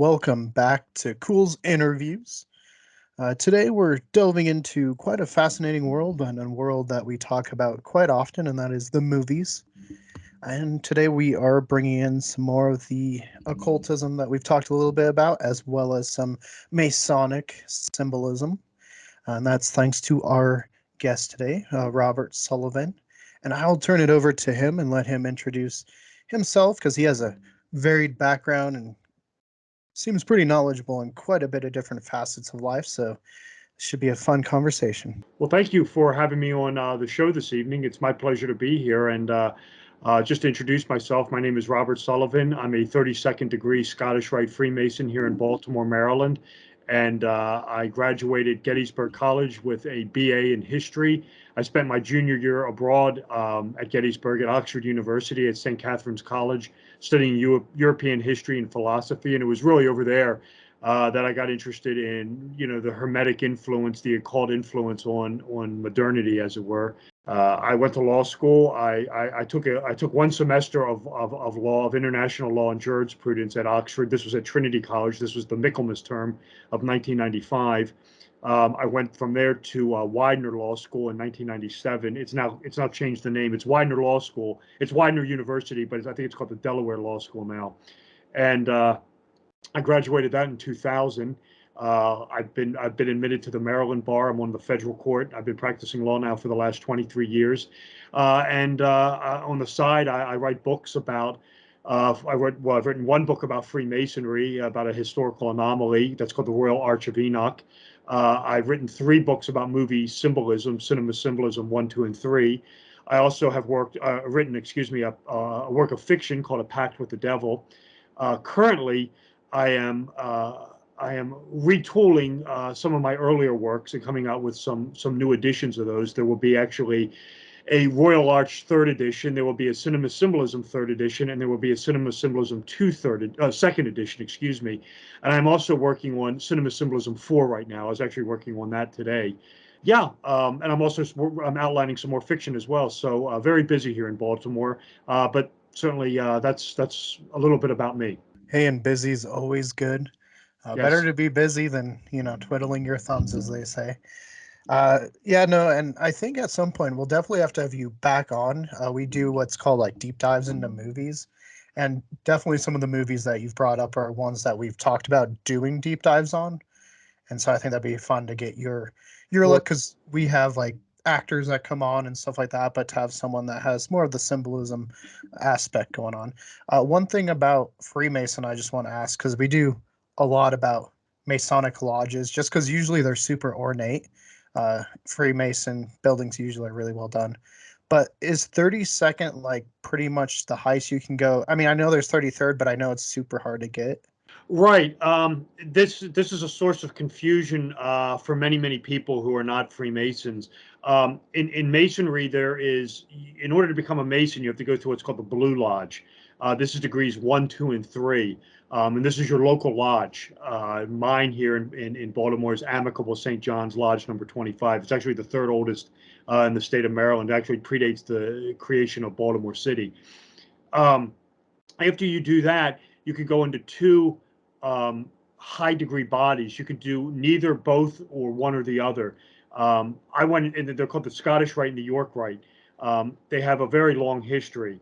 Welcome back to Culz Interviews. Today we're delving into quite a fascinating world and a world that we talk about quite often, and that is the movies. And today we are bringing in some more of the occultism that we've talked a little bit about, as well as some Masonic symbolism. And that's thanks to our guest today, Robert Sullivan. And I'll turn it over to him and let him introduce himself because he has a varied background and seems pretty knowledgeable in quite a bit of different facets of life. So it should be a fun conversation. Well, thank you for having me on the show this evening. It's my pleasure to be here. And just to introduce myself, my name is Robert Sullivan. I'm a 32nd degree Scottish Rite Freemason here in Baltimore, Maryland. And I graduated Gettysburg College with a BA in history. I spent my junior year abroad at Gettysburg at Oxford University at St. Catherine's College, studying European history and philosophy. And it was really over there that I got interested in, the Hermetic influence, the occult influence on modernity, as it were. I went to law school. I took one semester of law, of international law and jurisprudence at Oxford. This was at Trinity College. This was the Michaelmas term of 1995. I went from there to Widener Law School in 1997. It's now changed the name. It's Widener Law School. It's Widener University, but I think it's called the Delaware Law School now. And I graduated that in 2000. I've been admitted to the Maryland bar. I'm on the federal court. I've been practicing law now for the last 23 years. And on the side, I write books about. I've written one book about Freemasonry, about a historical anomaly that's called the Royal Arch of Enoch. I've written 3 books about movie symbolism, cinema symbolism 1, 2, and 3. I also have written, a work of fiction called A Pact with the Devil. Currently, I am retooling some of my earlier works and coming out with some new editions of those. There will be actually a Royal Arch 3rd edition. There will be a Cinema Symbolism 3rd edition, and there will be a Cinema Symbolism 2nd edition, excuse me. And I'm also working on Cinema Symbolism 4 right now. I was actually working on that today. Yeah, and I'm outlining some more fiction as well. So very busy here in Baltimore, but certainly that's a little bit about me. Hey, and busy's always good. Better Yes. to be busy than, twiddling your thumbs, as they say. Yeah, no, and I think at some point we'll definitely have to have you back on. We do what's called like deep dives into movies, and definitely some of the movies that you've brought up are ones that we've talked about doing deep dives on. And so I think that'd be fun to get your Well, look because we have like actors that come on and stuff like that, but to have someone that has more of the symbolism aspect going on. One thing about Freemason, I just want to ask because we do a lot about Masonic lodges, just because usually they're super ornate. Freemason buildings usually are really well done. But is 32nd like pretty much the highest you can go? I mean, I know there's 33rd, but I know it's super hard to get. right. This is a source of confusion for many people who are not Freemasons. In Masonry, in order to become a Mason, you have to go through what's called the Blue Lodge. This is degrees 1, 2, and 3. And this is your local lodge. Mine here in Baltimore is Amicable St. John's Lodge number 25. It's actually the 3rd oldest in the state of Maryland. It actually predates the creation of Baltimore City. Um, After you do that, you could go into 2 high degree bodies. You could do neither, both, or one or the other. I went in, they're called the Scottish Rite and the York Rite. They have a very long history.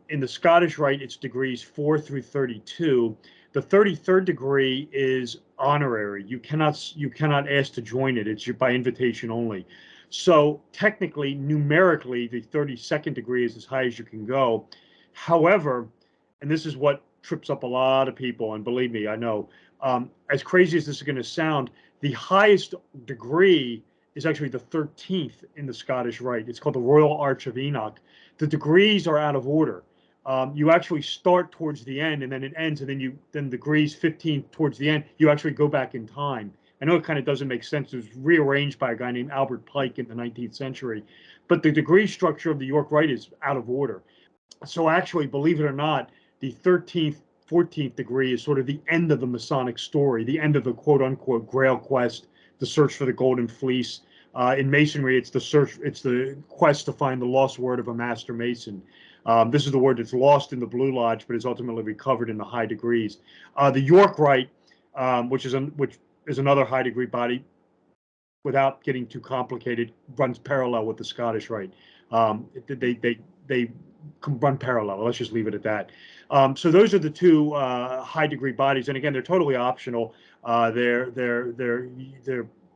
In the Scottish Rite, it's degrees 4 through 32. The 33rd degree is honorary. You cannot ask to join it. It's by invitation only. So technically, numerically, the 32nd degree is as high as you can go. However, and this is what trips up a lot of people, and believe me, I know, as crazy as this is going to sound, the highest degree is actually the 13th in the Scottish Rite. It's called the Royal Arch of Enoch. The degrees are out of order. You actually start towards the end, and then it ends, and then degrees 15 towards the end, you actually go back in time. I know it kind of doesn't make sense. It was rearranged by a guy named Albert Pike in the 19th century, but the degree structure of the York Rite is out of order. So actually, believe it or not, the 13th, 14th degree is sort of the end of the Masonic story, the end of the quote unquote Grail quest, the search for the Golden Fleece. In Masonry, it's the quest to find the lost word of a master Mason. This is the word that's lost in the Blue Lodge, but is ultimately recovered in the high degrees. The York Rite, which is another high degree body, without getting too complicated, runs parallel with the Scottish Rite. They run parallel. Let's just leave it at that. So those are the two high degree bodies, and again, they're totally optional. They're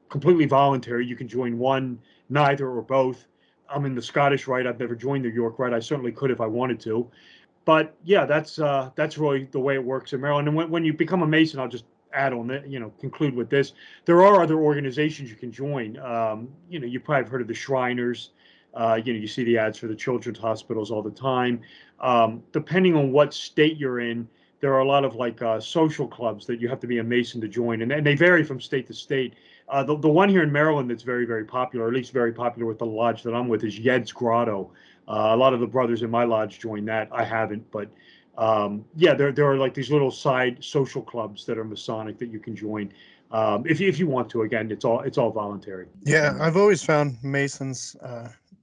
completely voluntary. You can join one, neither, or both. I'm in the Scottish Rite. I've never joined the York Rite. I certainly could if I wanted to. But yeah, that's really the way it works in Maryland. And when you become a Mason, I'll just add on that, conclude with this. There are other organizations you can join. You probably have heard of the Shriners. You see the ads for the children's hospitals all the time. Depending on what state you're in, there are a lot of like social clubs that you have to be a Mason to join, and they vary from state to state. The one here in Maryland that's very, very popular, or at least very popular with the lodge that I'm with, is Yed's Grotto. A lot of the brothers in my lodge joined that. I haven't, but yeah, there are like these little side social clubs that are Masonic that you can join if you want to. Again, it's all voluntary. Yeah, I've always found Masons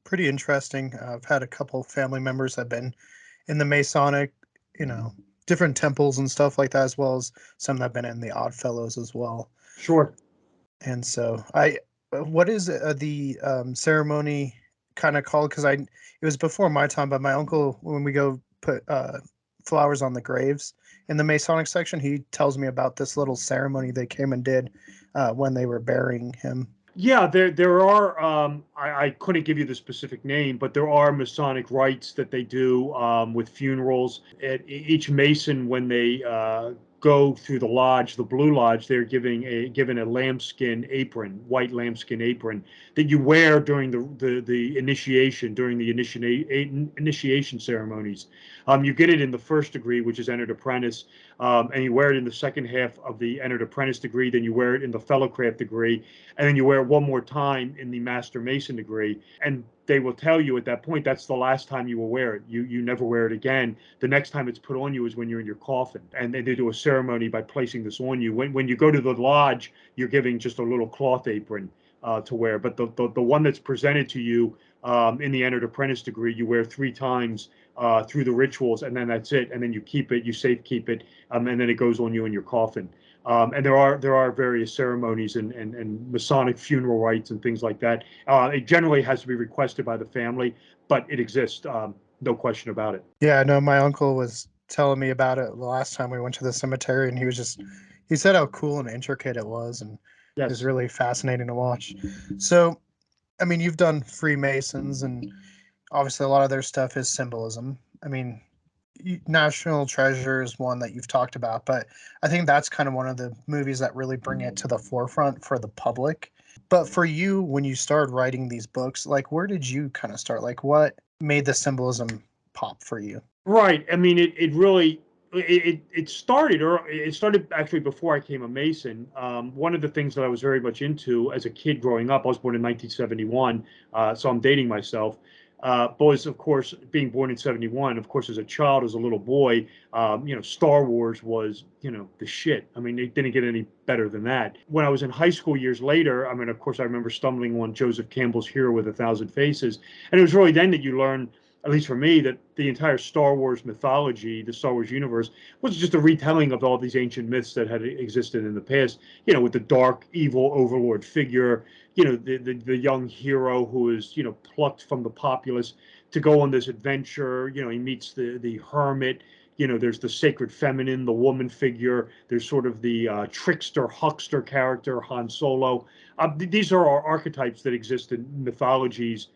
pretty interesting. I've had a couple family members that have been in the Masonic, you know, different temples and stuff like that, as well as some that have been in the Odd Fellows as well. Sure. And so what is the ceremony kind of called? Because it was before my time, but my uncle, when we go put flowers on the graves in the Masonic section, he tells me about this little ceremony they came and did when they were burying him. Yeah, there are. I couldn't give you the specific name, but there are Masonic rites that they do with funerals. At each Mason, when they go through the lodge, the Blue Lodge, they're given a lambskin apron, white lambskin apron that you wear during the initiation, during the initiation ceremonies. You get it in the first degree, which is entered apprentice, and you wear it in the second half of the entered apprentice degree. Then you wear it in the fellowcraft degree, and then you wear it one more time in the Master Mason degree. And they will tell you at that point that's the last time you will wear it. You never wear it again. The next time it's put on you is when you're in your coffin, and they do a ceremony by placing this on you. When you go to the lodge, you're giving just a little cloth apron to wear, but the one that's presented to you in the entered apprentice degree, you wear 3 times through the rituals, and then that's it. And then you keep it, you safe keep it, and then it goes on you in your coffin. And there are various ceremonies and Masonic funeral rites and things like that. It generally has to be requested by the family, but it exists, no question about it. Yeah, I know my uncle was telling me about it the last time we went to the cemetery, and he said how cool and intricate it was, and it was Yes. really fascinating to watch. So, I mean, you've done Freemasons, and obviously a lot of their stuff is symbolism. I mean, National Treasure is one that you've talked about, but I think that's kind of one of the movies that really bring it to the forefront for the public. But for you, when you started writing these books, like where did you kind of start? Like what made the symbolism pop for you? Right. I mean, it really it started, or it started actually before I became a Mason. One of the things that I was very much into as a kid growing up, I was born in 1971, so I'm dating myself. Was, of course, being born in 71, of course, as a child, as a little boy, Star Wars was, the shit. I mean, it didn't get any better than that. When I was in high school years later, I mean, of course, I remember stumbling on Joseph Campbell's Hero with a Thousand Faces. And it was really then that you learn, at least for me, that the entire Star Wars mythology, the Star Wars universe, was just a retelling of all these ancient myths that had existed in the past, with the dark, evil overlord figure, the young hero who is, plucked from the populace to go on this adventure. He meets the hermit. There's the sacred feminine, the woman figure. There's sort of the trickster, huckster character, Han Solo. These are our archetypes that exist in mythologies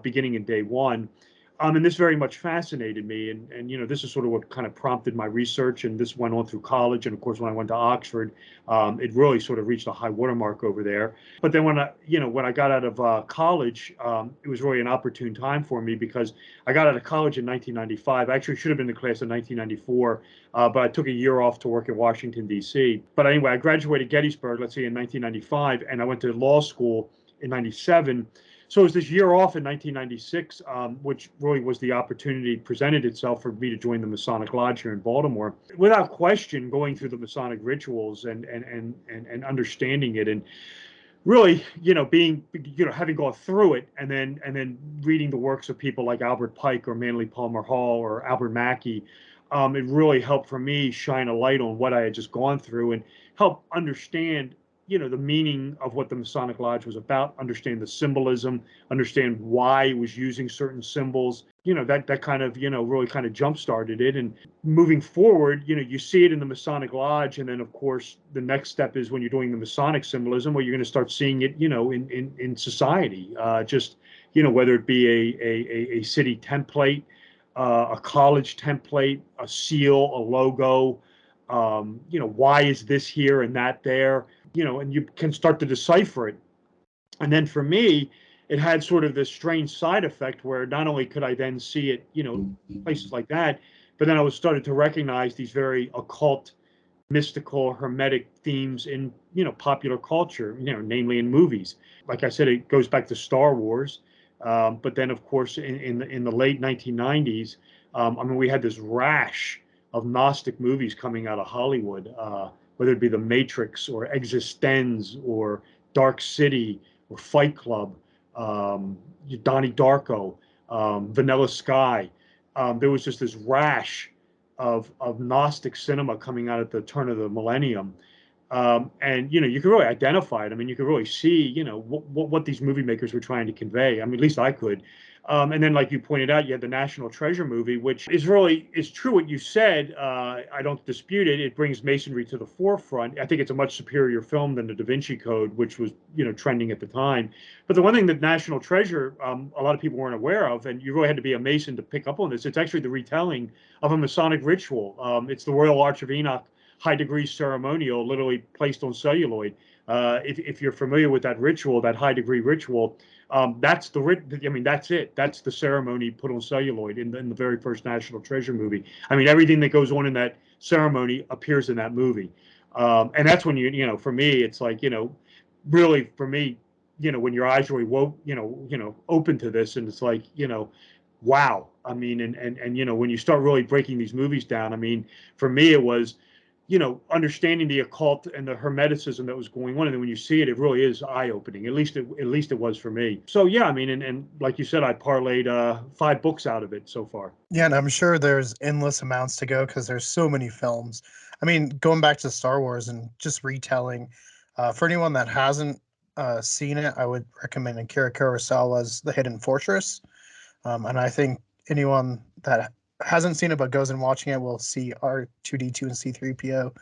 beginning in day one. And this very much fascinated me. And this is sort of what kind of prompted my research. And this went on through college. And of course, when I went to Oxford, it really sort of reached a high watermark over there. But then when I got out of college, it was really an opportune time for me because I got out of college in 1995. I actually should have been in the class in 1994, but I took a year off to work in Washington, D.C. But anyway, I graduated Gettysburg, let's say in 1995, and I went to law school in 97. So it was this year off in 1996, which really was the opportunity presented itself for me to join the Masonic Lodge here in Baltimore. Without question, going through the Masonic rituals and understanding it, and really, being, having gone through it, and then reading the works of people like Albert Pike or Manly Palmer Hall or Albert Mackey, it really helped for me shine a light on what I had just gone through and help understand, the meaning of what the Masonic Lodge was about, understand the symbolism, understand why it was using certain symbols. That kind of, really kind of jump started it. And moving forward, you see it in the Masonic Lodge, and then of course the next step is when you're doing the Masonic symbolism, where you're going to start seeing it, in society. Just, whether it be a city template, a college template, a seal, a logo. Why is this here and that there? And you can start to decipher it. And then for me, it had sort of this strange side effect where not only could I then see it, places like that, but then I was started to recognize these very occult, mystical, hermetic themes in, popular culture, namely in movies. Like I said, it goes back to Star Wars. But then, of course, in the late 1990s, I mean, we had this rash of Gnostic movies coming out of Hollywood, whether it be The Matrix or Existenz or Dark City or Fight Club, Donnie Darko, Vanilla Sky. There was just this rash of Gnostic cinema coming out at the turn of the millennium. And you could really identify it. I mean, you could really see, what these movie makers were trying to convey. I mean, at least I could. And then, like you pointed out, you had the National Treasure movie, which is true what you said. I don't dispute it. It brings Masonry to the forefront. I think it's a much superior film than the Da Vinci Code, which was, trending at the time. But the one thing that National Treasure, a lot of people weren't aware of, and you really had to be a Mason to pick up on this, it's actually the retelling of a Masonic ritual. It's the Royal Arch of Enoch high degree ceremonial, literally placed on celluloid. If you're familiar with that ritual, that high degree ritual, that's I mean, that's it. That's the ceremony put on celluloid in the very first National Treasure movie. I mean, everything that goes on in that ceremony appears in that movie. And that's when for me, it's like, really for me, when your eyes really woke, open to this, and it's like, wow. I mean, and when you start really breaking these movies down, I mean, for me, it was, understanding the occult and the hermeticism that was going on. And then when you see it, it really is eye opening. At least it was for me. So yeah, I mean, and like you said, I parlayed 5 books out of it so far. Yeah, and I'm sure there's endless amounts to go because there's so many films. I mean, going back to Star Wars and just retelling, for anyone that hasn't seen it, I would recommend Akira Kurosawa's The Hidden Fortress. And I think anyone that hasn't seen it but goes and watching it will see R2D2 and C3PO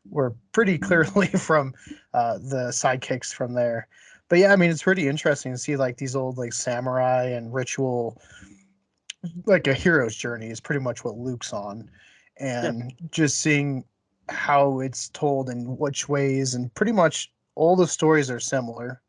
were pretty clearly from the sidekicks from there. But yeah, I mean, it's pretty interesting to see like these old like samurai and ritual, like a hero's journey is pretty much what Luke's on, Yeah. and just seeing how it's told in which ways, and pretty much all the stories are similar,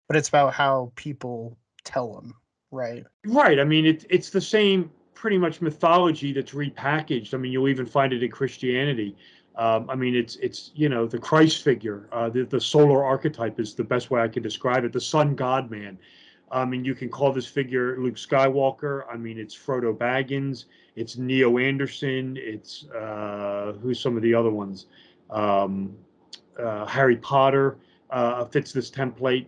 but it's about how people tell them, right? Right. I mean, it's the same pretty much mythology that's repackaged. I mean, you'll even find it in Christianity. I mean, it's the Christ figure, the solar archetype is the best way I can describe it. The sun God man. I mean, you can call this figure Luke Skywalker. I mean, it's Frodo Baggins. It's Neo Anderson. It's who's some of the other ones? Um, Harry Potter fits this template.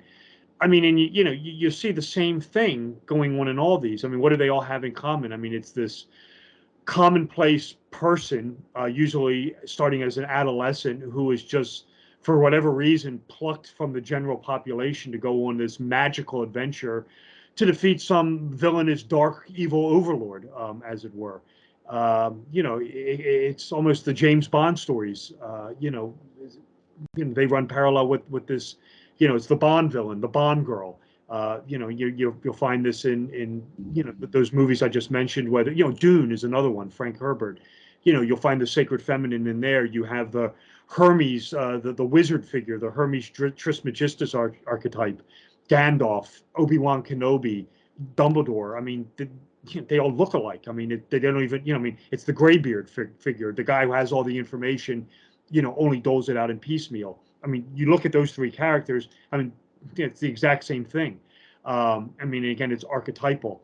I mean, and you see the same thing going on in all these. I mean, what do they all have in common? I mean, it's this commonplace person, usually starting as an adolescent, who is just, for whatever reason, plucked from the general population to go on this magical adventure to defeat some villainous, dark, evil overlord, as it were. It's almost the James Bond stories. They run parallel with this. It's the Bond villain, the Bond girl. You'll find this in those movies I just mentioned. Whether Dune is another one, Frank Herbert. You'll find the sacred feminine in there. You have the Hermes, the wizard figure, the Hermes Trismegistus archetype, Gandalf, Obi-Wan Kenobi, Dumbledore. I mean, they all look alike. I mean, they don't even, I mean, it's the graybeard figure, the guy who has all the information, only doles it out in piecemeal. I mean, you look at those 3 characters. I mean, it's the exact same thing. I mean, again, it's archetypal.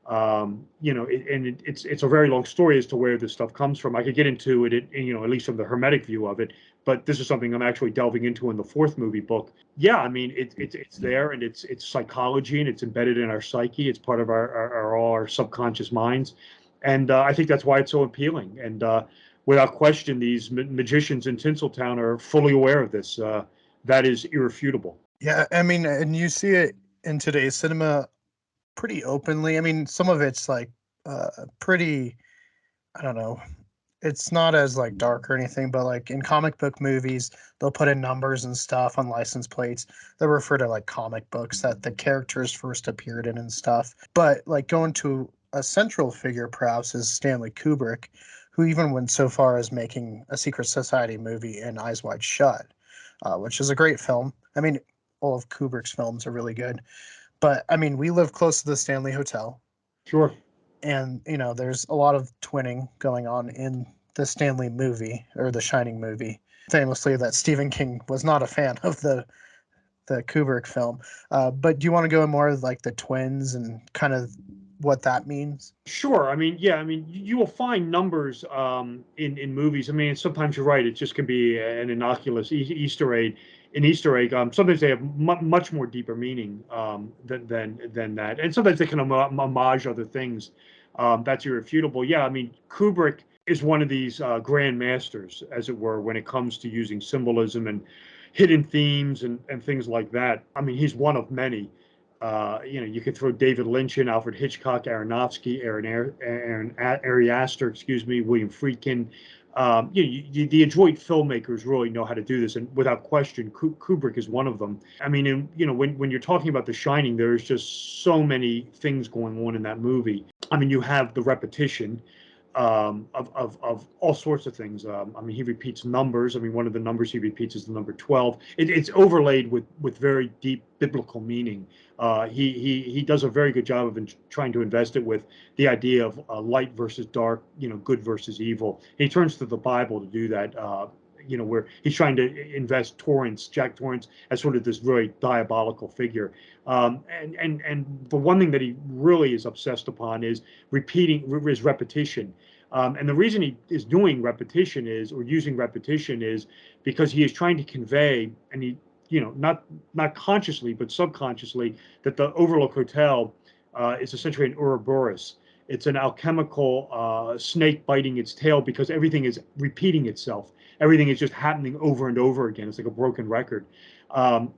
It's a very long story as to where this stuff comes from. I could get into it, at least from the Hermetic view of it, but this is something I'm actually delving into in the fourth movie book. Yeah, I mean, it's there, and it's psychology, and it's embedded in our psyche. It's part of our subconscious minds, and I think that's why it's so appealing. And without question, these magicians in Tinseltown are fully aware of this. That is irrefutable. Yeah, I mean, and you see it in today's cinema pretty openly. I mean, some of it's like pretty, I don't know, it's not as like dark or anything, but like in comic book movies, they'll put in numbers and stuff on license plates that refer to like comic books that the characters first appeared in and stuff. But like going to a central figure perhaps is Stanley Kubrick, who even went so far as making a Secret Society movie in Eyes Wide Shut, which is a great film. I mean, all of Kubrick's films are really good. But I mean, we live close to the Stanley Hotel, Sure. and there's a lot of twinning going on in the Stanley movie or the Shining movie. Famously, that Stephen King was not a fan of the Kubrick film. But do you want to go in more like the twins and kind of what that means? Sure. I mean, yeah. I mean, you will find numbers in movies. I mean, sometimes you're right. It just can be an innocuous Easter egg. An Easter egg. Sometimes they have much more deeper meaning than that, and sometimes they can homage other things. That's irrefutable. Yeah. I mean, Kubrick is one of these grand masters, as it were, when it comes to using symbolism and hidden themes and things like that. I mean, he's one of many. You could throw David Lynch in, Alfred Hitchcock, Aronofsky, Aaron Ariaster, excuse me, William Friedkin. The adroit filmmakers really know how to do this, and without question, Kubrick is one of them. I mean, when you're talking about The Shining, there's just so many things going on in that movie. I mean, you have the repetition of all sorts of things. I mean, he repeats numbers. I mean, one of the numbers he repeats is the number 12. It's overlaid with very deep biblical meaning. He does a very good job of trying to invest it with the idea of light versus dark, good versus evil. He turns to the Bible to do that. Where he's trying to invest Jack Torrance, as sort of this very diabolical figure. And the one thing that he really is obsessed upon is repetition. And the reason he is doing repetition or using repetition is because he is trying to convey, and not consciously but subconsciously, that the Overlook Hotel is essentially an Ouroboros. It's an alchemical snake biting its tail because everything is repeating itself. Everything is just happening over and over again. It's like a broken record.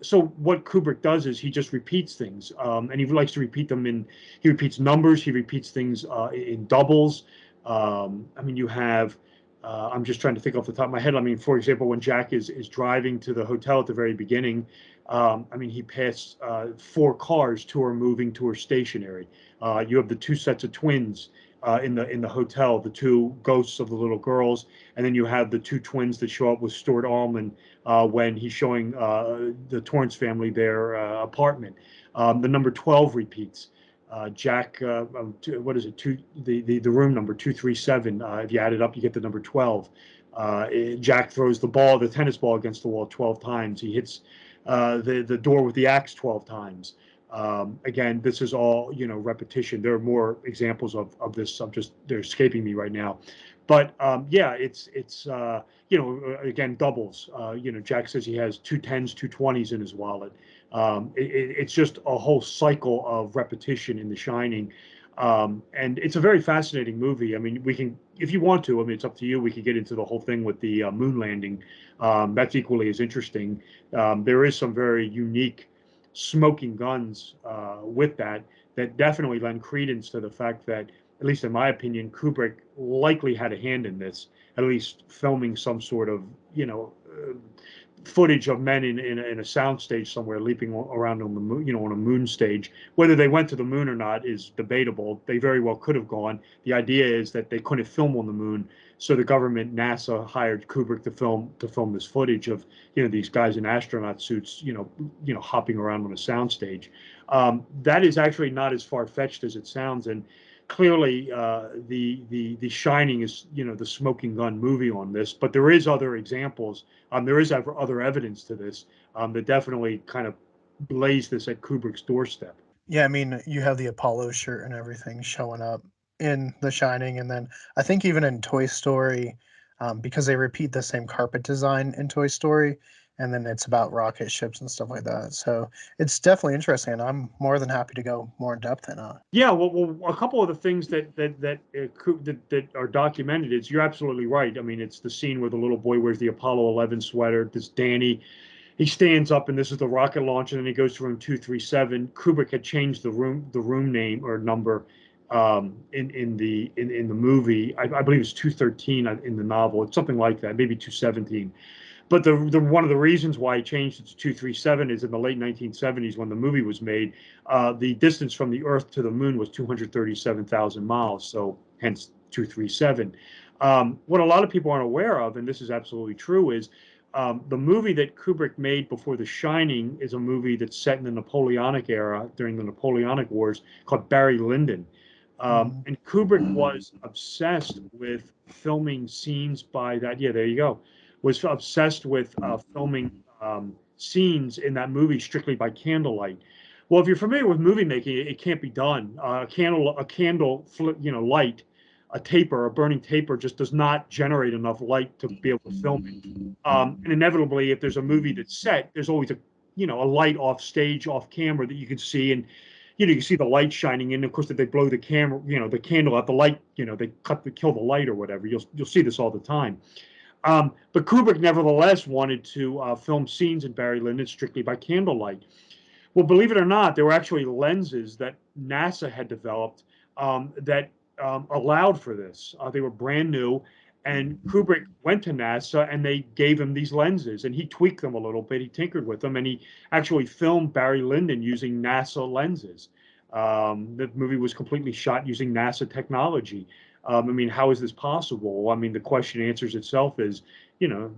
So what Kubrick does is he just repeats things, and he likes to repeat them he repeats numbers, he repeats things in doubles. I mean, you have, I'm just trying to think off the top of my head. I mean, for example, when Jack is driving to the hotel at the very beginning, I mean, he passed four cars, two are moving, two are stationary. You have the two sets of twins in the hotel, the two ghosts of the little girls, and then you have the two twins that show up with Stuart Allman when he's showing the Torrance family their apartment. The number 12 repeats. Jack, what is it? The room number 237. If you add it up, you get the number 12. Jack throws the tennis ball against the wall 12 times. He hits the door with the axe 12 times. Again, this is all repetition. There are more examples of this. They're escaping me right now, but yeah, it's again doubles. Jack says he has two tens, two 20s in his wallet. It's just a whole cycle of repetition in The Shining. And it's a very fascinating movie. I mean, we can, if you want to, I mean, it's up to you. We could get into the whole thing with the moon landing. That's equally as interesting. There is some very unique smoking guns with that definitely lend credence to the fact that, at least in my opinion, Kubrick likely had a hand in this, at least filming some sort of, footage of men in a sound stage somewhere leaping around on the moon, on a moon stage. Whether they went to the moon or not is debatable. They very well could have gone. The idea is that they couldn't film on the moon, so the government, NASA, hired Kubrick to film this footage of these guys in astronaut suits, hopping around on a sound stage. That is actually not as far fetched as it sounds, and clearly the Shining is the smoking gun movie on this, but there is other examples. There is other evidence to this that definitely kind of lays this at Kubrick's doorstep. Yeah, I mean, you have the Apollo shirt and everything showing up in The Shining, and then I think even in Toy Story, because they repeat the same carpet design in Toy Story, and then it's about rocket ships and stuff like that. So it's definitely interesting, and I'm more than happy to go more in depth in it. Yeah, a couple of the things that are documented is you're absolutely right. I mean, it's the scene where the little boy wears the Apollo 11 sweater. This Danny, he stands up, and this is the rocket launch, and then he goes to room 237. Kubrick had changed the room name or number in the movie. I believe it's 213 in the novel. It's something like that, maybe 217. But the one of the reasons why he changed it to 237 is in the late 1970s when the movie was made, the distance from the Earth to the Moon was 237,000 miles, so hence 237. What a lot of people aren't aware of, and this is absolutely true, is the movie that Kubrick made before The Shining is a movie that's set in the Napoleonic era during the Napoleonic Wars called Barry Lyndon. Mhm. And Kubrick was obsessed with filming scenes by that. Yeah, there you go. Was obsessed with filming scenes in that movie strictly by candlelight. Well, if you're familiar with movie making, it can't be done. A candle, light, a taper, a burning taper, just does not generate enough light to be able to film it. And inevitably, if there's a movie that's set, there's always a light off stage, off camera that you can see, and you can see the light shining in. Of course, if they blow the camera, the candle out, the light, they kill the light or whatever. You'll see this all the time. But Kubrick nevertheless wanted to film scenes in Barry Lyndon strictly by candlelight. Well, believe it or not, there were actually lenses that NASA had developed that allowed for this. They were brand new, and Kubrick went to NASA and they gave him these lenses, and he tweaked them a little bit. He tinkered with them, and he actually filmed Barry Lyndon using NASA lenses. The movie was completely shot using NASA technology. I mean, how is this possible? I mean, the question answers itself is, you know,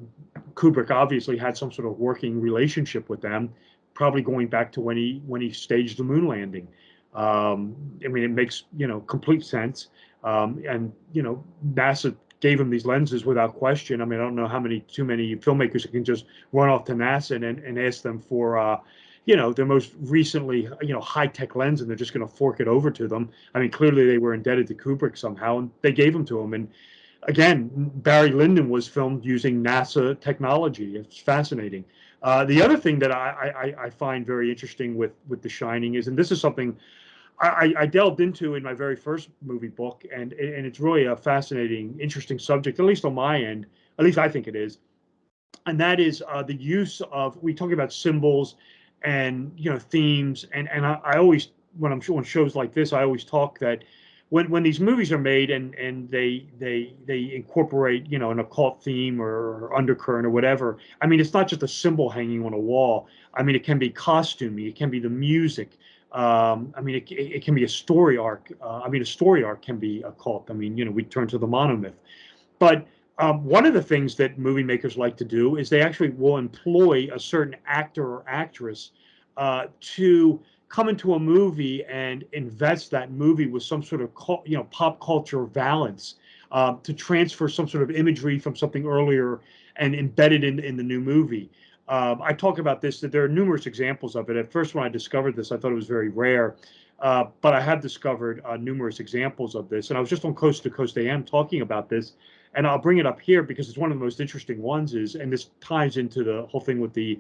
Kubrick obviously had some sort of working relationship with them, probably going back to when he staged the moon landing. I mean, it makes complete sense. And NASA gave him these lenses without question. I mean, I don't know how many too many filmmakers can just run off to NASA and ask them for their most recently high tech lens, and they're just going to fork it over to them. I mean, clearly they were indebted to Kubrick somehow, and they gave them to him. And again, Barry Lyndon was filmed using NASA technology. It's fascinating. The other thing that I find very interesting with The Shining is, and this is something I delved into in my very first movie book, and it's really a fascinating, interesting subject, at least on my end. At least I think it is, and that is the use of, we talk about symbols and themes, and I always, when I'm on shows like this, I always talk that when these movies are made and they incorporate an occult theme or undercurrent or whatever. I mean, it's not just a symbol hanging on a wall. I mean, it can be costuming, it can be the music. I mean, it can be a story arc. I mean, a story arc can be occult. I mean, we turn to the monomyth. But one of the things that movie makers like to do is they actually will employ a certain actor or actress to come into a movie and invest that movie with some sort of pop culture valence, to transfer some sort of imagery from something earlier and embed it in the new movie. I talk about this, that there are numerous examples of it. At first, when I discovered this, I thought it was very rare. But I have discovered numerous examples of this. And I was just on Coast to Coast AM talking about this. And I'll bring it up here because it's one of the most interesting ones is, and this ties into the whole thing with the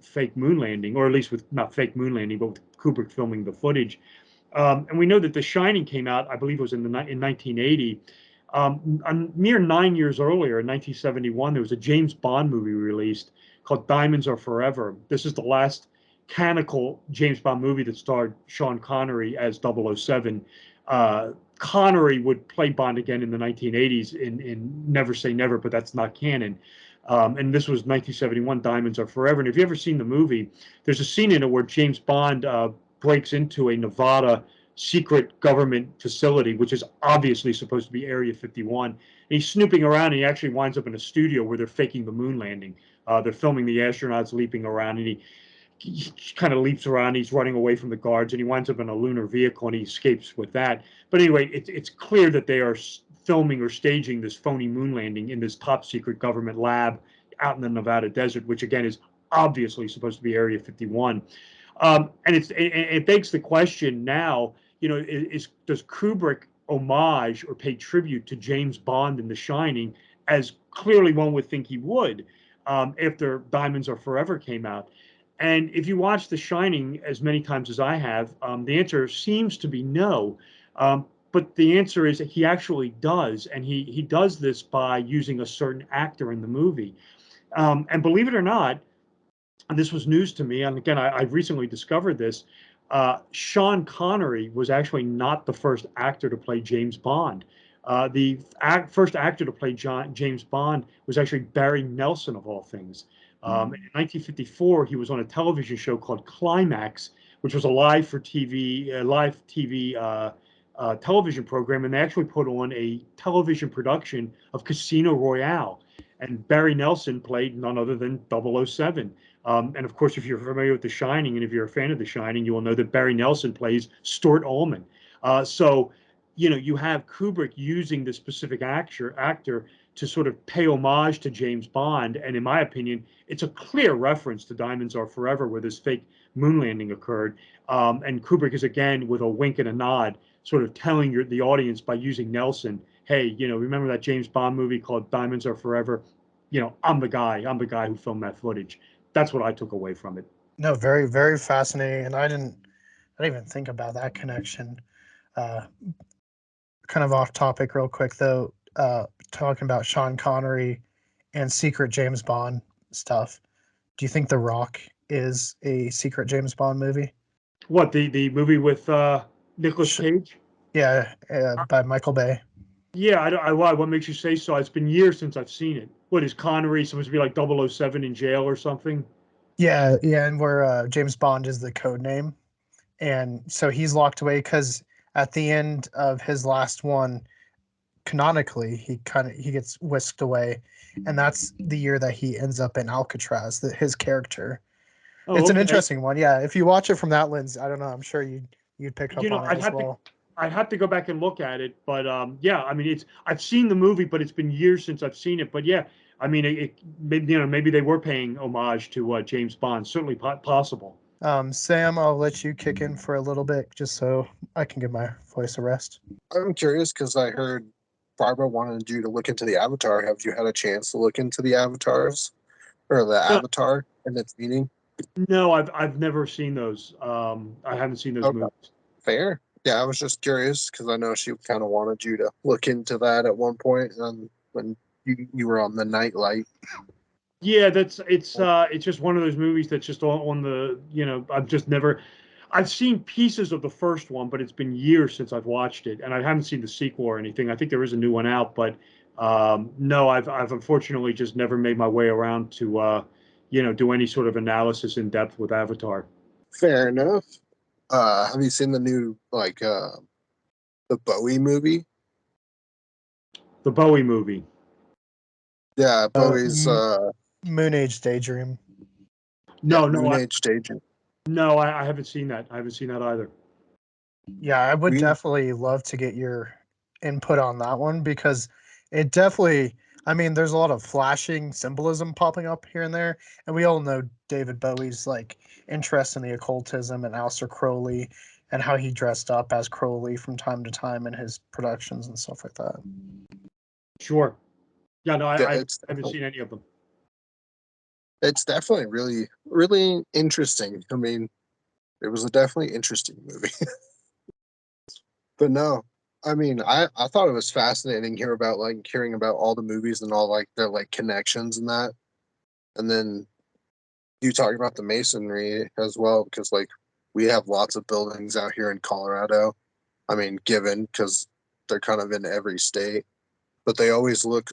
fake moon landing, or at least with not fake moon landing, but with Kubrick filming the footage. And we know that The Shining came out, I believe it was in 1980. A mere 9 years earlier, in 1971, there was a James Bond movie released called Diamonds Are Forever. This is the last canonical James Bond movie that starred Sean Connery as 007. Connery would play Bond again in the 1980s in Never Say Never, but that's not canon. And this was 1971, Diamonds Are Forever. And if you've ever seen the movie, there's a scene in it where James Bond breaks into a Nevada secret government facility, which is obviously supposed to be Area 51. And he's snooping around, and he actually winds up in a studio where they're faking the moon landing. They're filming the astronauts leaping around, and he kind of leaps around. He's running away from the guards, and he winds up in a lunar vehicle, and he escapes with that. But anyway, it's clear that they are filming or staging this phony moon landing in this top secret government lab out in the Nevada desert, which again is obviously supposed to be Area 51. And it begs the question now, does Kubrick homage or pay tribute to James Bond in The Shining, as clearly one would think he would, after Diamonds Are Forever came out? And if you watch The Shining as many times as I have, the answer seems to be no. But the answer is he actually does, and he does this by using a certain actor in the movie. And believe it or not, and this was news to me, and again, I recently discovered this. Sean Connery was actually not the first actor to play James Bond. The first actor to play James Bond was actually Barry Nelson, of all things. In 1954, he was on a television show called Climax, which was a live TV television program, and they actually put on a television production of Casino Royale. And Barry Nelson played none other than 007. And of course, if you're familiar with The Shining, and if you're a fan of The Shining, you will know that Barry Nelson plays Stuart Ullman. So, you have Kubrick using this specific actor to sort of pay homage to James Bond. And in my opinion, it's a clear reference to Diamonds Are Forever, where this fake moon landing occurred. And Kubrick is, again, with a wink and a nod, sort of telling the audience by using Nelson, hey, remember that James Bond movie called Diamonds Are Forever? I'm the guy. I'm the guy who filmed that footage. That's what I took away from it. No, very, very fascinating. And I didn't even think about that connection. Uh, Kind of off topic, real quick though. Talking about Sean Connery and secret James Bond stuff. Do you think The Rock is a secret James Bond movie? What, the movie with Nicolas Sh- Cage? yeah, by Michael Bay. Yeah, why? What makes you say so? It's been years since I've seen it. What, is Connery supposed to be like 007 in jail or something? Yeah, yeah, and where James Bond is the code name, and so he's locked away because at the end of his last one, canonically, he gets whisked away, and that's the year that he ends up in Alcatraz. His character. Oh, It's an okay. interesting one. Yeah, if you watch it from that lens, I don't know. I'm sure you'd pick up on it I'd as have to well. I'd have to go back and look at it, but yeah, I mean, I've seen the movie, but it's been years since I've seen it. But yeah, I mean, maybe maybe they were paying homage to James Bond. Certainly possible. Sam, I'll let you kick in for a little bit just so I can give my voice a rest. I'm curious because I heard Barbara wanted you to look into the Avatar. Have you had a chance to look into the avatars or the No, Avatar and its meaning? no, I've never seen those. I haven't seen those Okay, movies. fair. Yeah, I was just curious because I know she kind of wanted you to look into that at one point, when you were on the Nightlight. Yeah, it's just one of those movies that's just on the, I've just never I've seen pieces of the first one, but it's been years since I've watched it, and I haven't seen the sequel or anything. I think there is a new one out, but no, I've unfortunately just never made my way around to do any sort of analysis in depth with Avatar. Fair enough. Have you seen the new the Bowie movie? The Bowie movie. Yeah, Uh, Bowie's M- Moon Age Daydream. yeah, No, no, Moon Age Staging. no, I haven't seen that. I haven't seen that either. Yeah, I would We definitely love to get your input on that one because it definitely, I mean, there's a lot of flashing symbolism popping up here and there. And we all know David Bowie's like interest in the occultism and Aleister Crowley and how he dressed up as Crowley from time to time in his productions and stuff like that. Sure. Yeah, no, yeah, I haven't seen any of them. it's definitely really really interesting. I mean, it was a definitely interesting movie. But no, I mean, I thought it was fascinating hearing about all the movies and all like their like connections and that, and then you talk about the masonry as well because like we have lots of buildings out here in Colorado. I mean, given because they're kind of in every state, but they always look.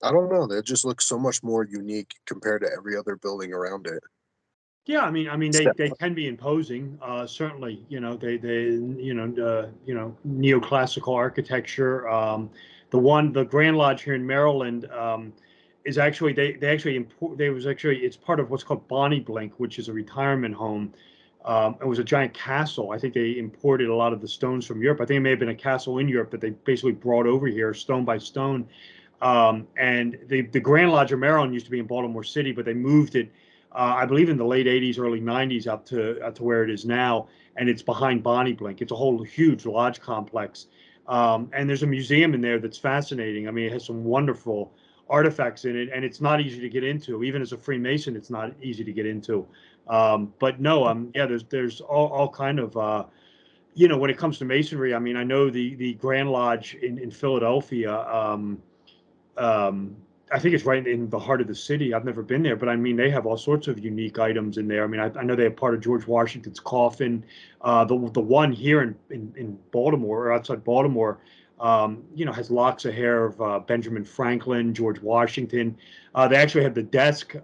I don't know. They just look so much more unique compared to every other building around it. Yeah, I mean, It's they definitely can be imposing. Certainly, they neoclassical architecture. The Grand Lodge here in Maryland is actually they actually import. They was actually it's part of what's called Bonnie Blink, which is a retirement home. It was a giant castle. I think they imported a lot of the stones from Europe. I think it may have been a castle in Europe that they basically brought over here, stone by stone. And the Grand Lodge of Maryland used to be in Baltimore City, but they moved it I believe in the late '80s, early '90s, up to where it is now, and it's behind Bonnie Blink. It's a whole huge lodge complex, and there's a museum in there that's fascinating. I mean, it has some wonderful artifacts in it, and it's not easy to get into. Even as a Freemason, it's not easy to get into. But no, yeah, there's all kind of when it comes to masonry. I mean, I know the Grand Lodge in Philadelphia. Um, I think it's right in the heart of the city. I've never been there, but I mean, they have all sorts of unique items in there. I mean, I know they have part of George Washington's coffin. The one here in Baltimore, or outside Baltimore, has locks of hair of Benjamin Franklin, George Washington. They actually have the desk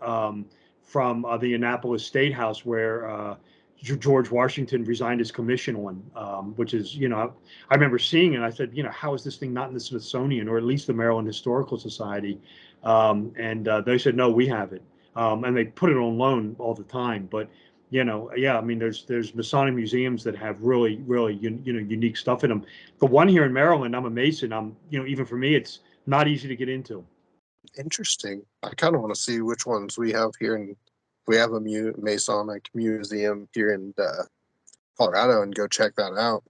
from the Annapolis State House where George Washington resigned his commission on, which is, I remember seeing it. And I said, how is this thing not in the Smithsonian or at least the Maryland Historical Society? And they said, no, we have it. And they put it on loan all the time. But, yeah, I mean, there's Masonic museums that have really, really, unique stuff in them. The one here in Maryland, I'm a Mason. Even for me, it's not easy to get into. Interesting. I kind of want to see which ones we have here in. We have a Masonic museum here in Colorado, and go check that out.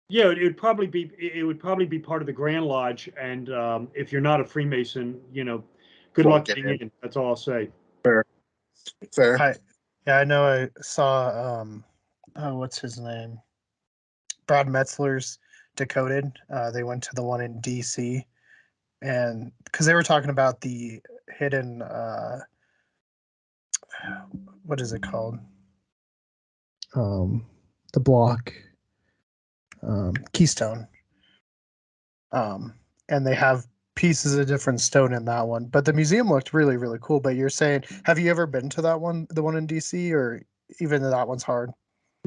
Yeah, it would probably be part of the Grand Lodge, and if you're not a Freemason, good Won't luck get getting in. in. That's all I'll say. Fair. Yeah, I know. I saw oh, what's his name? Brad Metzler's Decoded. They went to the one in DC, and because they were talking about the hidden what is it called? The block keystone. And they have pieces of different stone in that one. But the museum looked really, really cool. But you're saying, have you ever been to that one, the one in DC, or even that one's hard?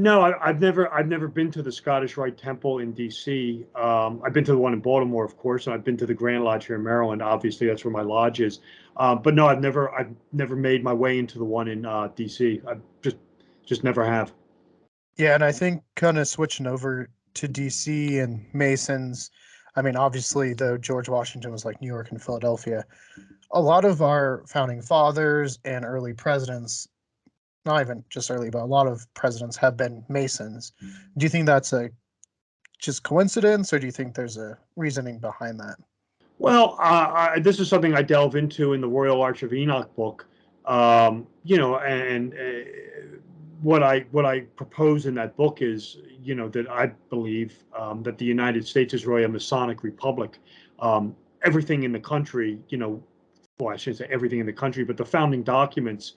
No, I've never been to the Scottish Rite Temple in D.C. I've been to the one in Baltimore, of course, and I've been to the Grand Lodge here in Maryland. Obviously, that's where my lodge is. But no, I've never made my way into the one in D.C. I just never have. Yeah, and I think kind of switching over to DC and Masons. I mean, obviously, though George Washington was like New York and Philadelphia, a lot of our founding fathers and early presidents, not even just early, but a lot of presidents have been Masons. Do you think that's a just coincidence, or do you think there's a reasoning behind that? Well, this is something I delve into in the Royal Arch of Enoch book. And what I propose in that book is, that I believe that the United States is really a Masonic republic. Everything in the country, well, I shouldn't say everything in the country, but the founding documents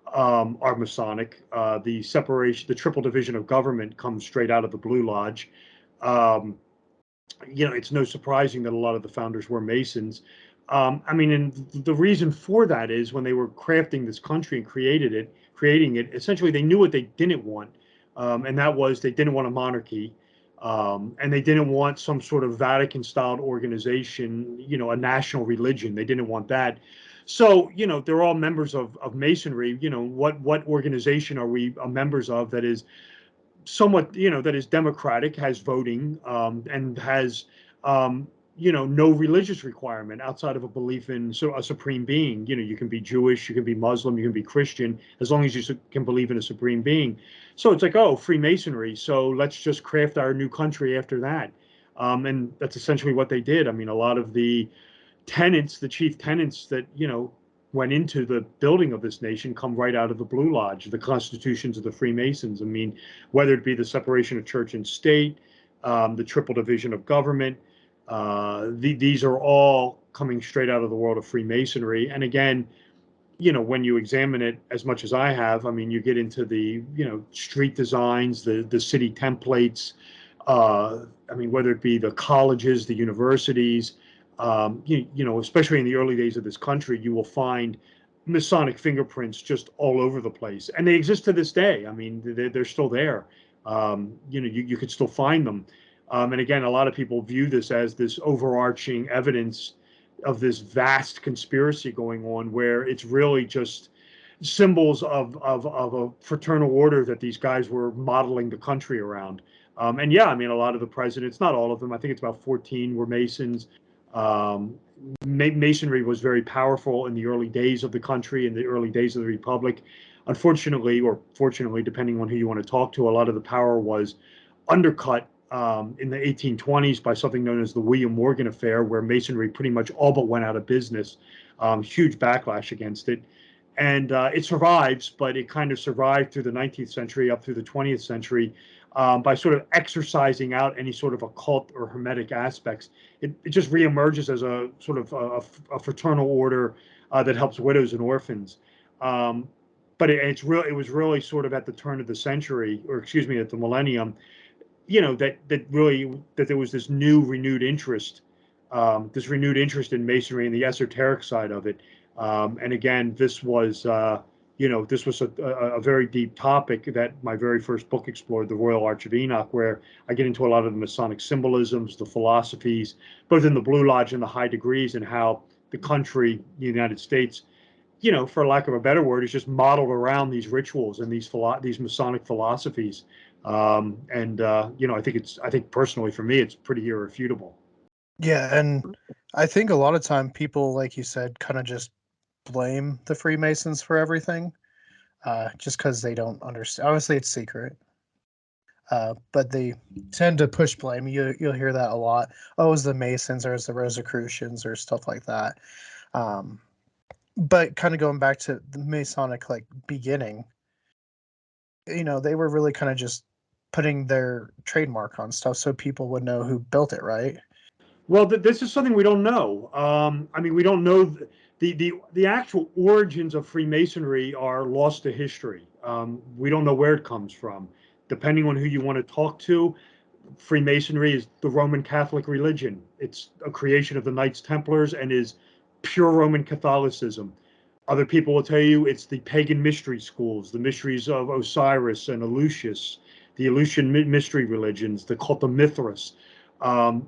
are Masonic. The separation, the triple division of government comes straight out of the Blue Lodge. Um, it's no surprising that a lot of the founders were Masons. I mean, and the reason for that is when they were crafting this country and creating it, essentially they knew what they didn't want, and that was they didn't want a monarchy, and they didn't want some sort of Vatican-style organization, a national religion. They didn't want that. So, they're all members of Masonry. What organization are we members of that is somewhat, that is democratic, has voting, and has, no religious requirement outside of a belief in a supreme being. You can be Jewish, you can be Muslim, you can be Christian, as long as you can believe in a supreme being. So it's like, oh, Freemasonry. So let's just craft our new country after that. And that's essentially what they did. I mean, a lot of the chief tenets that, went into the building of this nation come right out of the Blue Lodge, the constitutions of the Freemasons. I mean, whether it be the separation of church and state, the triple division of government, these are all coming straight out of the world of Freemasonry. And again, when you examine it as much as I have, I mean, you get into the, street designs, the city templates. I mean, whether it be the colleges, the universities, especially in the early days of this country, you will find Masonic fingerprints just all over the place, and they exist to this day. I mean, they're still there. You could still find them. And again, a lot of people view this as this overarching evidence of this vast conspiracy going on, where it's really just symbols of a fraternal order that these guys were modeling the country around. And yeah, I mean, a lot of the presidents, not all of them, I think it's about 14 were Masons. Masonry was very powerful in the early days of the country, in the early days of the Republic. Unfortunately, or fortunately, depending on who you want to talk to, a lot of the power was undercut in the 1820s by something known as the William Morgan Affair, where Masonry pretty much all but went out of business. Huge backlash against it. And it survives, but it kind of survived through the 19th century up through the 20th century by sort of exercising out any sort of occult or hermetic aspects. It just reemerges as a sort of a fraternal order that helps widows and orphans. But it was really sort of at the turn of the century, or excuse me, at the millennium, that there was this renewed interest, in Masonry and the esoteric side of it. And again, this was a very deep topic that my very first book explored, The Royal Arch of Enoch, where I get into a lot of the Masonic symbolisms, the philosophies, both in the Blue Lodge and the high degrees, and how the country, the United States, for lack of a better word, is just modeled around these rituals and these Masonic philosophies. I think personally for me, it's pretty irrefutable. Yeah, and I think a lot of time people, like you said, kind of just blame the Freemasons for everything, just because they don't understand. Obviously, it's secret, but they tend to push blame. You'll hear that a lot. Oh, it's the Masons, or it's the Rosicrucians, or stuff like that. Um, but kind of going back to the Masonic beginning, they were really kind of just putting their trademark on stuff so people would know who built it, right? Well, this is something we don't know. We don't know the actual origins of Freemasonry are lost to history. We don't know where it comes from. Depending on who you want to talk to, Freemasonry is the Roman Catholic religion. It's a creation of the Knights Templars and is pure Roman Catholicism. Other people will tell you it's the pagan mystery schools, the mysteries of Osiris and Eleusis, the Eleusinian mystery religions, the cult of Mithras.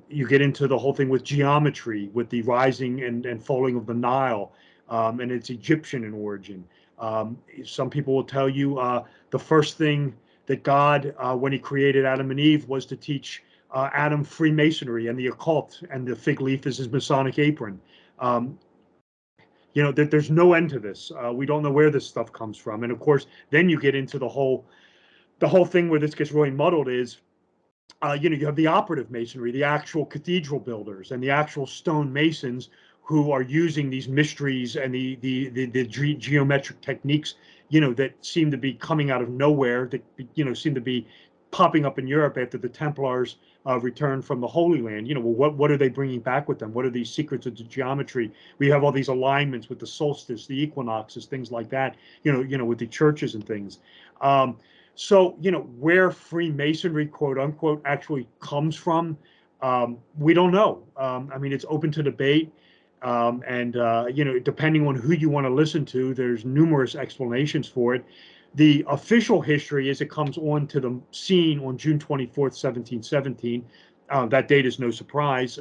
You get into the whole thing with geometry, with the rising and falling of the Nile, and it's Egyptian in origin. Some people will tell you the first thing that God, when he created Adam and Eve, was to teach Adam Freemasonry and the occult, and the fig leaf is his Masonic apron. There's no end to this. We don't know where this stuff comes from. And of course, then you get into the whole thing where this gets really muddled is, you have the operative masonry, the actual cathedral builders and the actual stone masons who are using these mysteries and the geometric techniques, that seem to be coming out of nowhere, that, seem to be popping up in Europe after the Templars returned from the Holy Land. What are they bringing back with them? What are these secrets of the geometry? We have all these alignments with the solstice, the equinoxes, things like that, with the churches and things. So, where Freemasonry, quote unquote, actually comes from, we don't know. It's open to debate. Depending on who you want to listen to, there's numerous explanations for it. The official history is it comes onto the scene on June 24th, 1717. That date is no surprise.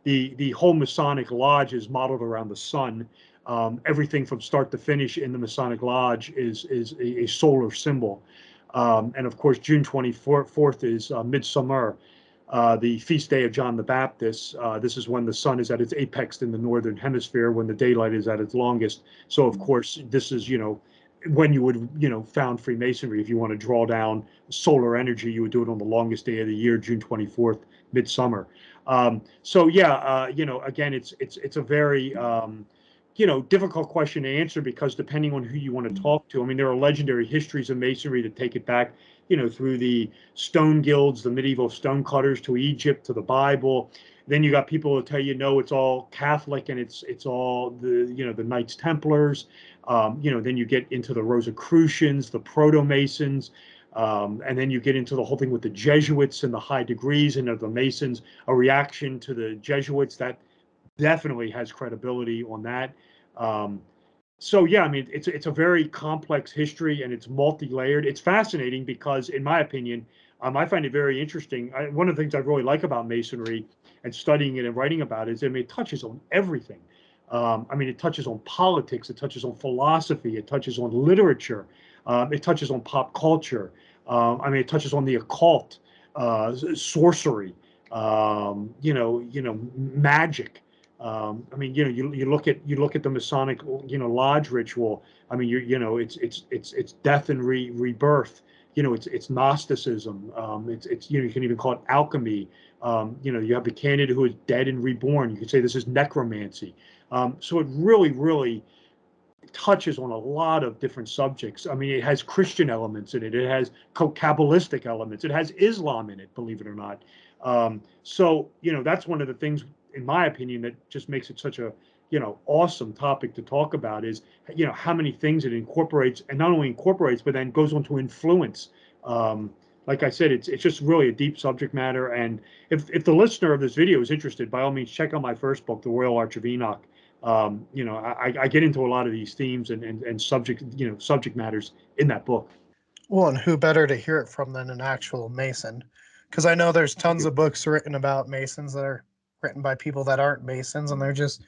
The whole Masonic Lodge is modeled around the sun. Everything from start to finish in the Masonic Lodge is a solar symbol. And of course, June 24th is Midsummer, the feast day of John the Baptist. This is when the sun is at its apex in the northern hemisphere, when the daylight is at its longest. So, of course, this is, when you would, found Freemasonry. If you want to draw down solar energy, you would do it on the longest day of the year, June 24th, midsummer. Again, it's a very difficult question to answer, because depending on who you want to talk to, there are legendary histories of Masonry that take it back, through the stone guilds, the medieval stone cutters, to Egypt, to the Bible. Then you got people who tell you, no, it's all Catholic and it's all the Knights Templars. Then you get into the Rosicrucians, the Proto-Masons, and then you get into the whole thing with the Jesuits and the high degrees and of the Masons, a reaction to the Jesuits that definitely has credibility on that. It's a very complex history, and it's multi-layered. It's fascinating because, in my opinion, I find it very interesting. One of the things I really like about Masonry and studying it and writing about it is, it touches on everything. It touches on politics, it touches on philosophy, it touches on literature, it touches on pop culture. It touches on the occult, sorcery, magic. I mean, you look at the Masonic, lodge ritual. I mean, it's death and rebirth. It's Gnosticism. It's you can even call it alchemy. You have the candidate who is dead and reborn. You could say this is necromancy. So it really touches on a lot of different subjects. I mean, it has Christian elements in it. It has Kabbalistic elements. It has Islam in it, believe it or not. So, that's one of the things, in my opinion, that just makes it such a, awesome topic to talk about is, how many things it incorporates, and not only incorporates, but then goes on to influence. Like I said, it's just really a deep subject matter. And if the listener of this video is interested, by all means, check out my first book, The Royal Arch of Enoch. I get into a lot of these themes and subject matters in that book. Well, and who better to hear it from than an actual Mason? Because I know there's tons of books written about Masons that are written by people that aren't Masons, and they're just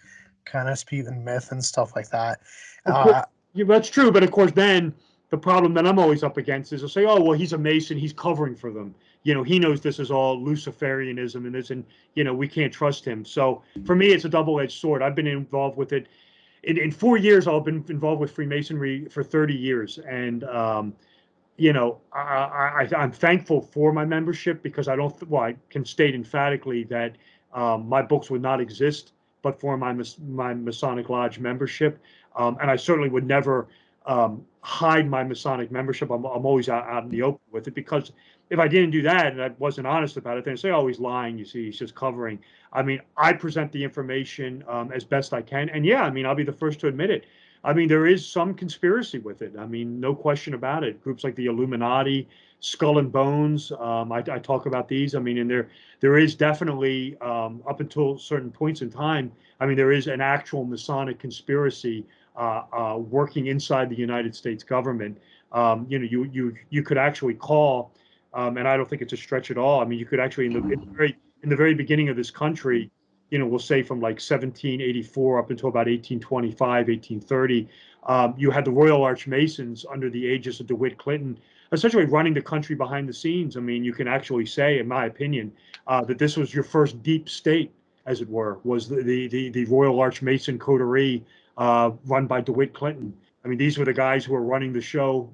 kind of spewing myth and stuff like that. Of course, yeah, that's true. But of course, then the problem that I'm always up against is they'll say, "Oh, well, he's a Mason. He's covering for them. He knows this is all Luciferianism and this, and we can't trust him." So for me, it's a double-edged sword. I've been involved with it in 4 years. I've been involved with Freemasonry for 30 years, and I'm thankful for my membership because I can state emphatically that my books would not exist but for my Masonic Lodge membership. And I certainly would never hide my Masonic membership. I'm always out in the open with it because if I didn't do that and I wasn't honest about it, then they say, oh, he's lying. You see, he's just covering. I mean, I present the information as best I can. And yeah, I mean, I'll be the first to admit it. I mean, there is some conspiracy with it. I mean, no question about it. Groups like the Illuminati, Skull and Bones. I talk about these. I mean, and there is definitely up until certain points in time. I mean, there is an actual Masonic conspiracy working inside the United States government. You could actually call, and I don't think it's a stretch at all. I mean, you could actually in the very beginning of this country, we'll say from like 1784 up until about 1825, 1830, you had the Royal Arch Masons under the aegis of DeWitt Clinton, essentially running the country behind the scenes. I mean, you can actually say, in my opinion, that this was your first deep state, as it were, was the Royal Arch Mason coterie run by DeWitt Clinton. I mean, these were the guys who were running the show,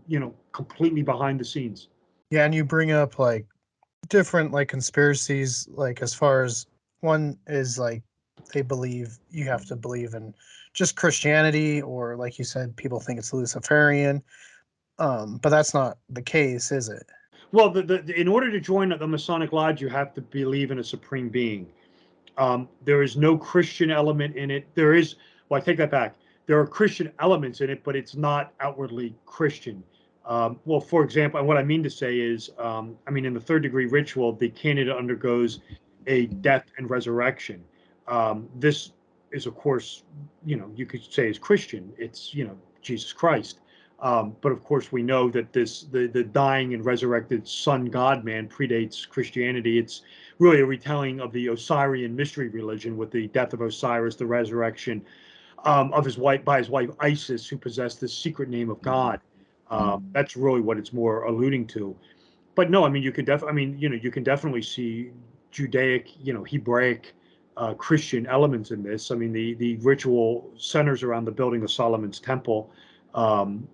completely behind the scenes. Yeah, and you bring up like different like conspiracies, like as far as one is like they believe you have to believe in just Christianity, or like you said, people think it's Luciferian. But that's not the case, is it? Well, in order to join the Masonic Lodge, you have to believe in a supreme being. There is no Christian element in it. Well, I take that back. There are Christian elements in it, but it's not outwardly Christian. Well, for example, and what I mean to say is, I mean, in the third degree ritual, the candidate undergoes a death and resurrection. This is, of course, you could say is Christian. It's, Jesus Christ. But of course, we know that the dying and resurrected Sun God man predates Christianity. It's really a retelling of the Osirian mystery religion with the death of Osiris, the resurrection of his wife by his wife Isis, who possessed the secret name of God. That's really what it's more alluding to. But no, I mean, you can definitely see Judaic, Hebraic, Christian elements in this. I mean, the ritual centers around the building of Solomon's temple. And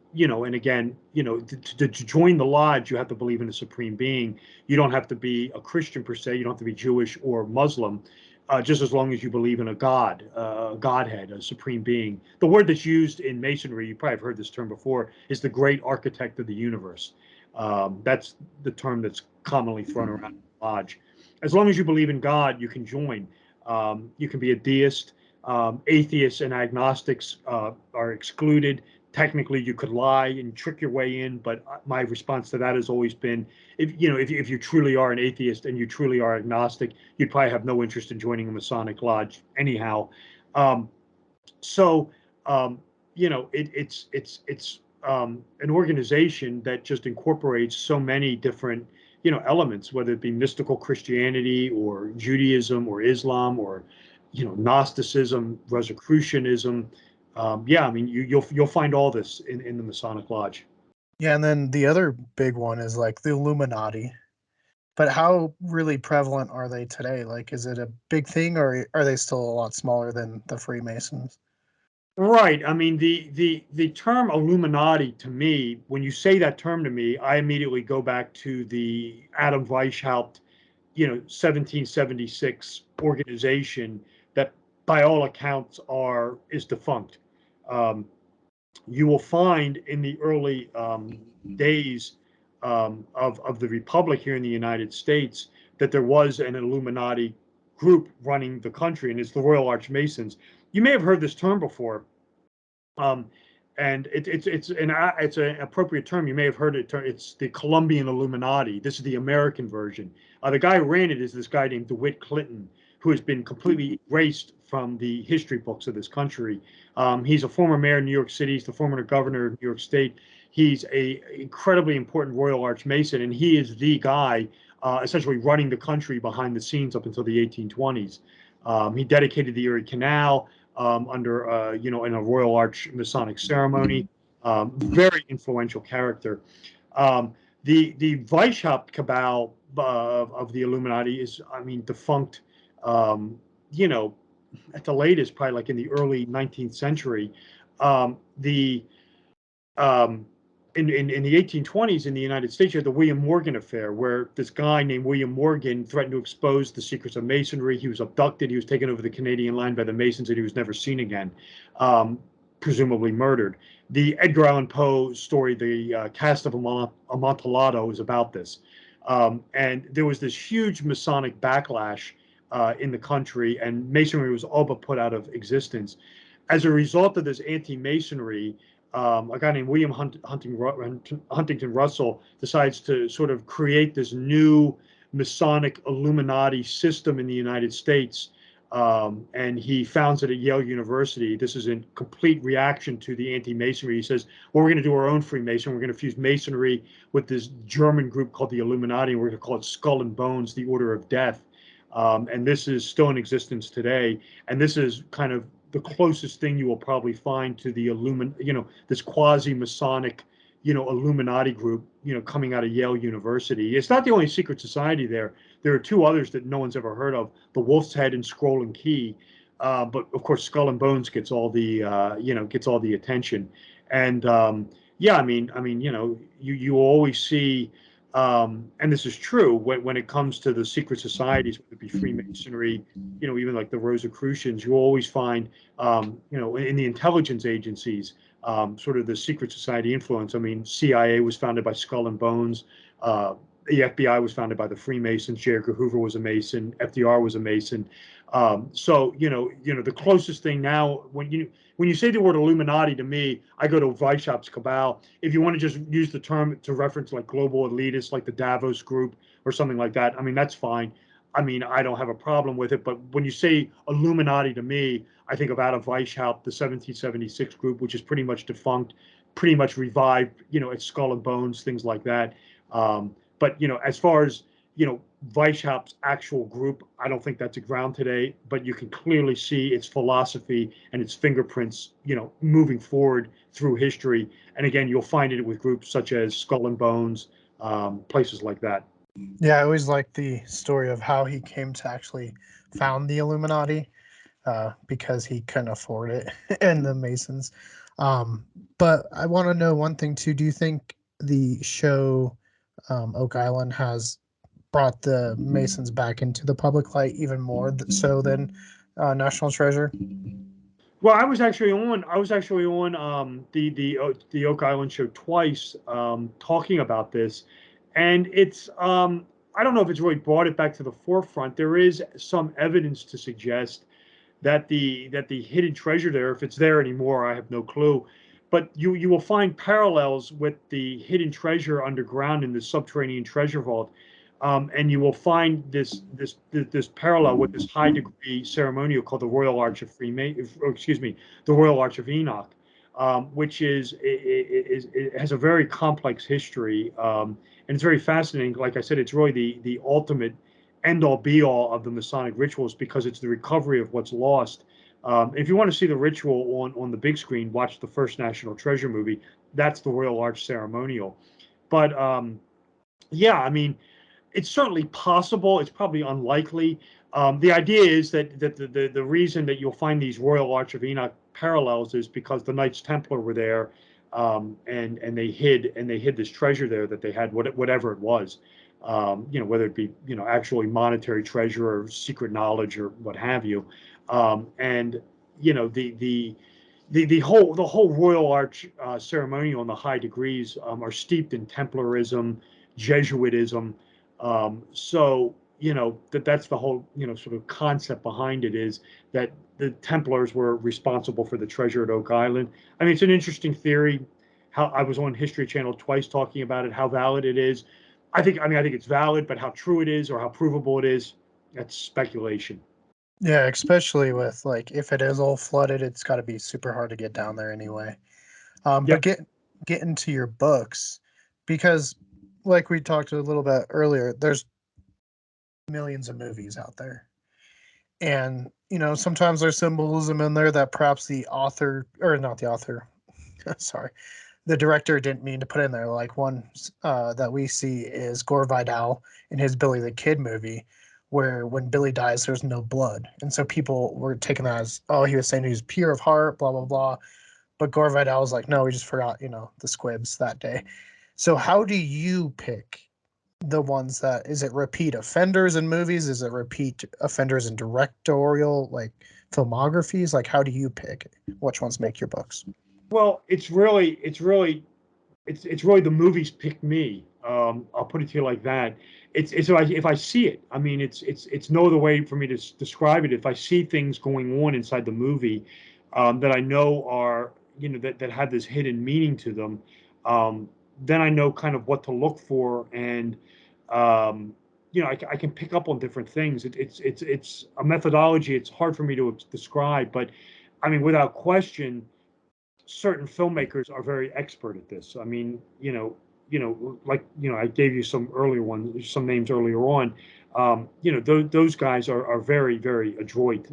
again, to join the lodge, you have to believe in a supreme being. You don't have to be a Christian per se. You don't have to be Jewish or Muslim. Just as long as you believe in a God, Godhead, a supreme being. The word that's used in Masonry, you probably have heard this term before, is the great architect of the universe. That's the term that's commonly thrown around in the lodge. As long as you believe in God, you can join. You can be a deist. Atheists and agnostics are excluded. Technically, you could lie and trick your way in, but my response to that has always been, if you truly are an atheist and you truly are agnostic, you'd probably have no interest in joining a Masonic lodge anyhow. So, it's an organization that just incorporates so many different elements, whether it be mystical Christianity or Judaism or Islam or Gnosticism, Rosicrucianism. Yeah, I mean, you'll find all this in the Masonic Lodge. Yeah, and then the other big one is like the Illuminati. But how really prevalent are they today? Like, is it a big thing, or are they still a lot smaller than the Freemasons? Right. I mean, the term Illuminati to me, when you say that term to me, I immediately go back to the Adam Weishaupt, 1776 organization that, by all accounts, is defunct. Um, you will find in the early days of the Republic here in the United States that there was an Illuminati group running the country, and it's the Royal Archmasons. You may have heard this term before, um, and it's an appropriate term. You may have heard it. It's the Colombian Illuminati. This is the American version. The guy who ran it is this guy named DeWitt Clinton, who has been completely erased from the history books of this country. He's a former mayor of New York City. He's the former governor of New York State. He's a incredibly important Royal Archmason, and he is the guy essentially running the country behind the scenes up until the 1820s. He dedicated the Erie Canal under in a Royal Arch Masonic ceremony. Very influential character. Um, the Weishaupt cabal of the Illuminati is, I mean, defunct. Um, you know, at the latest, probably like in the early 19th century. The um, in the 1820s in the United States, you had the William Morgan affair, where this guy named William Morgan threatened to expose the secrets of Masonry. He was abducted. He was taken over the Canadian line by the Masons, and he was never seen again, um, presumably murdered. The Edgar Allan Poe story, the Cast of Amontillado, is about this. And there was this huge Masonic backlash in the country, and Masonry was all but put out of existence. As a result of this anti-Masonry, a guy named William Huntington Russell decides to sort of create this new Masonic Illuminati system in the United States. And he founds it at Yale University. This is in complete reaction to the anti-Masonry. He says, well, we're going to do our own Freemason. We're going to fuse Masonry with this German group called the Illuminati, and we're going to call it Skull and Bones, the Order of Death. And this is still in existence today. And this is kind of the closest thing you will probably find to the this quasi-Masonic, Illuminati group, coming out of Yale University. It's not the only secret society there. There are two others that no one's ever heard of: the Wolf's Head and Scroll and Key. But of course, Skull and Bones gets all the, gets all the attention. And yeah, you always see. And this is true when it comes to the secret societies, whether it be Freemasonry, even like the Rosicrucians, you always find, in the intelligence agencies, sort of the secret society influence. I mean, CIA was founded by Skull and Bones. The FBI was founded by the Freemasons. J. Edgar Hoover was a Mason. FDR was a Mason. So the closest thing now, when you say the word Illuminati to me, I go to Weishaupt's cabal. If you want to just use the term to reference like global elitists, like the Davos group or something like that, I mean, that's fine. I mean, I don't have a problem with it. But when you say Illuminati to me, I think of Adam Weishaupt, the 1776 group, which is pretty much defunct, pretty much revived, at Skull and Bones, things like that. But as far as Weishaupt's actual group, I don't think that's around today, but you can clearly see its philosophy and its fingerprints, moving forward through history. And again, you'll find it with groups such as Skull and Bones, places like that. Yeah, I always like the story of how he came to actually found the Illuminati, because he couldn't afford it and the Masons. But I want to know one thing too. Do you think the show Oak Island has brought the Masons back into the public light even more so than National Treasure? Well, I was actually on the Oak Island show twice, talking about this, and it's I don't know if it's really brought it back to the forefront. There is some evidence to suggest that the hidden treasure there, if it's there anymore, I have no clue. But you will find parallels with the hidden treasure underground in the subterranean treasure vault, and you will find this parallel with this high degree ceremonial called the Royal Arch of the Royal Arch of Enoch, which it has a very complex history, and it's very fascinating. Like I said, it's really the ultimate end all be all of the Masonic rituals because it's the recovery of what's lost. If you want to see the ritual on the big screen, watch the first National Treasure movie. That's the Royal Arch ceremonial. But yeah, I mean, It's certainly possible. It's probably unlikely. The idea is that the reason that you'll find these Royal Arch of Enoch parallels is because the Knights Templar were there, and they hid this treasure there that they had, whatever it was, whether it be actually monetary treasure or secret knowledge or what have you, and the whole Royal Arch ceremonial and the high degrees are steeped in Templarism, Jesuitism. So that's the whole sort of concept behind it, is that the Templars were responsible for the treasure at Oak Island. I mean, it's an interesting theory. How I was on History Channel twice talking about it, how valid it is. I think it's valid, but how true it is or how provable it is, that's speculation. Yeah, especially with like if it is all flooded, it's got to be super hard to get down there anyway. But Yep. get into your books, because like we talked a little bit earlier, there's millions of movies out there. And sometimes there's symbolism in there that perhaps the author, or not the author, sorry, the director didn't mean to put in there. Like one that we see is Gore Vidal in his Billy the Kid movie, where when Billy dies, there's no blood, and so people were taking that as, oh, he was saying he was pure of heart, blah blah blah. But Gore Vidal was like, no, we just forgot, the squibs that day. So how do you pick the ones that, is it repeat offenders in movies? Is it repeat offenders in directorial, like filmographies? Like, how do you pick which ones make your books? Well, it's really the movies pick me. I'll put it to you like that. It's if I see it. I mean, it's no other way for me to describe it. If I see things going on inside the movie, that I know are that have this hidden meaning to them, um, then I know kind of what to look for, and I can pick up on different things. It's a methodology. It's hard for me to describe, but I mean, without question, certain filmmakers are very expert at this. I mean, like I gave you some earlier ones, some names earlier on. Those guys are very very adroit.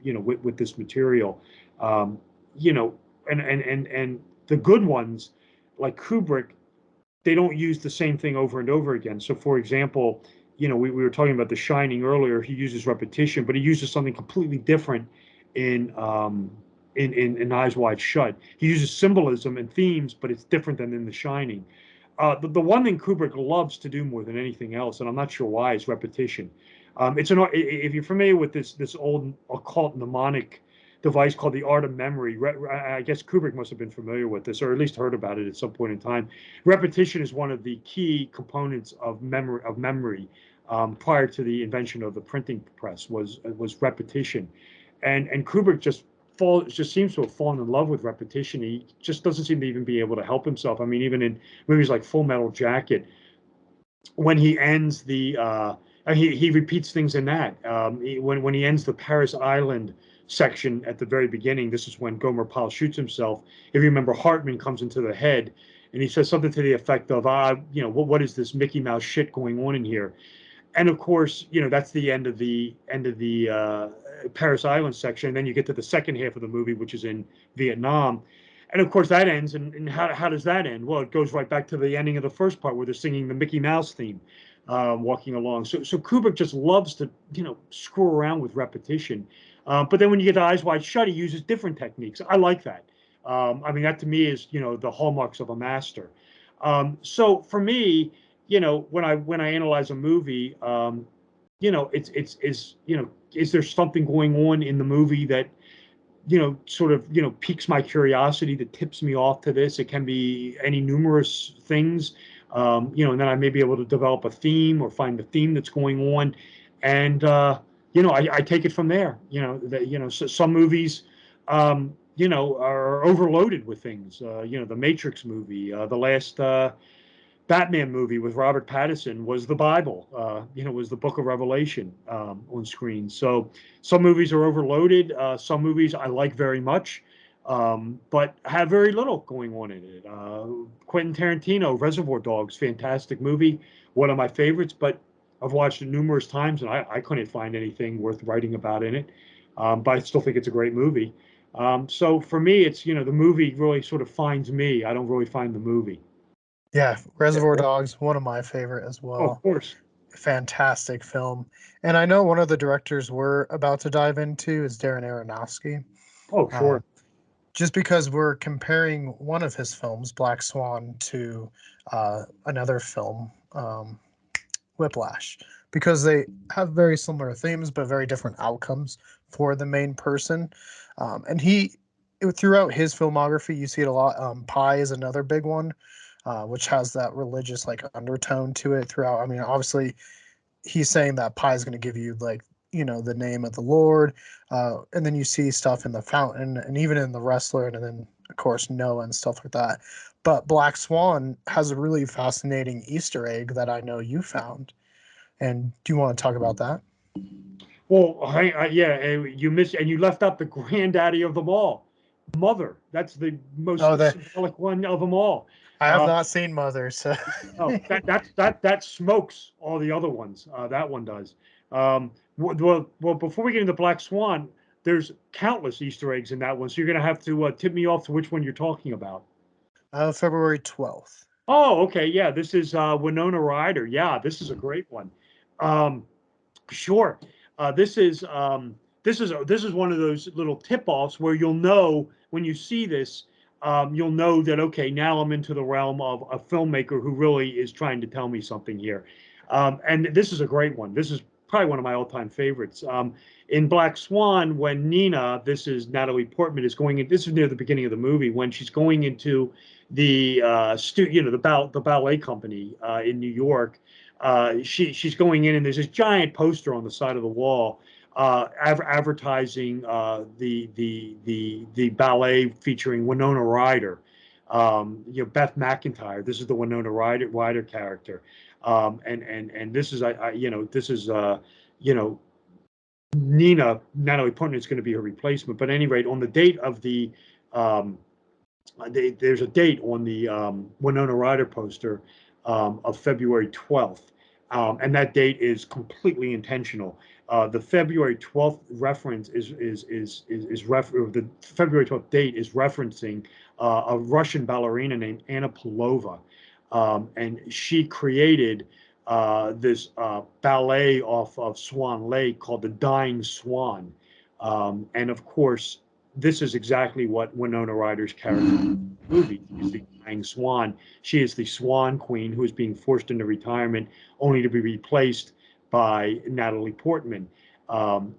With this material. Um, you know, and the good ones, like Kubrick, they don't use the same thing over and over again. So, for example, we were talking about The Shining earlier. He uses repetition, but he uses something completely different in in Eyes Wide Shut. He uses symbolism and themes, but it's different than in The Shining. The one thing Kubrick loves to do more than anything else, and I'm not sure why, is repetition. If you're familiar with this old occult mnemonic device called the art of memory, I guess Kubrick must have been familiar with this, or at least heard about it at some point in time. Repetition is one of the key components of memory. Prior to the invention of the printing press, was repetition, and Kubrick just seems to have fallen in love with repetition. He just doesn't seem to even be able to help himself. I mean, even in movies like Full Metal Jacket, when he ends he repeats things in that. When he ends the Paris Island section at the very beginning, this is when Gomer Pyle shoots himself. If you remember, Hartman comes into the head, and he says something to the effect of, what is this Mickey Mouse shit going on in here? And of course, that's the end of the Paris Island section. And then you get to the second half of the movie, which is in Vietnam. And of course, that ends. And how does that end? Well, it goes right back to the ending of the first part where they're singing the Mickey Mouse theme, walking along. So Kubrick just loves to screw around with repetition. But then when you get to Eyes Wide Shut, he uses different techniques. I like that. I mean, that to me is the hallmarks of a master. So for me, when I analyze a movie, it's is there something going on in the movie that sort of piques my curiosity, that tips me off to this? It can be any numerous things, and then I may be able to develop a theme or find the theme that's going on, and I take it from there. So some movies. Are overloaded with things. The Matrix movie, the last Batman movie with Robert Pattinson was the Bible, was the Book of Revelation on screen. So some movies are overloaded. Some movies I like very much, but have very little going on in it. Quentin Tarantino, Reservoir Dogs, fantastic movie, one of my favorites, but I've watched it numerous times and I couldn't find anything worth writing about in it. But I still think it's a great movie. So for me, it's, the movie really sort of finds me. I don't really find the movie. Yeah, Reservoir Dogs, one of my favorite as Oh, of well. course. fantastic film. And I know one of the directors we're about to dive into is Darren Aronofsky. Oh, Uh, sure. just because we're comparing one of his films, Black Swan, to another film, Whiplash, because they have very similar themes but very different outcomes for the main person. And throughout his filmography, you see it a lot. Pi is another big one, which has that religious like undertone to it throughout. I mean, obviously, he's saying that Pi is going to give you like the name of the Lord, and then you see stuff in the Fountain and even in the Wrestler, and then of course Noah and stuff like that. But Black Swan has a really fascinating Easter egg that I know you found. And do you want to talk about that? Well, yeah, you missed, and you left out the granddaddy of them all, Mother. That's the Oh, most the symbolic one of them all. I have Uh, not seen Mother, so oh, that smokes all the other ones. That one does. Well, before we get into Black Swan, there's countless Easter eggs in that one. So you're going to have to tip me off to which one you're talking about. February 12th. Oh, okay, yeah, this is Winona Ryder. Yeah, this is a great one. Um, Sure. This is one of those little tip-offs where you'll know when you see this, you'll know that okay, now I'm into the realm of a filmmaker who really is trying to tell me something here. And this is a great one. This is probably one of my all-time favorites. In Black Swan, when Nina, this is Natalie Portman, is going in. This is near the beginning of the movie when she's going into the the ballet company in New York. She's going in and there's this giant poster on the side of the wall advertising the ballet featuring Winona Ryder. Beth McIntyre. This is the Winona Ryder character, and this is this is you know Natalie Portman is going to be her replacement. But at any rate, on the date of um, there's a date on the Winona Ryder poster of February 12th. And that date is completely intentional. The February 12th reference the February 12th date is referencing a Russian ballerina named Anna Pavlova, and she created this ballet off of Swan Lake called the Dying Swan, and of course this is exactly what Winona Ryder's character movie is the Dying Swan. She is the Swan Queen who is being forced into retirement, only to be replaced by Natalie Portman.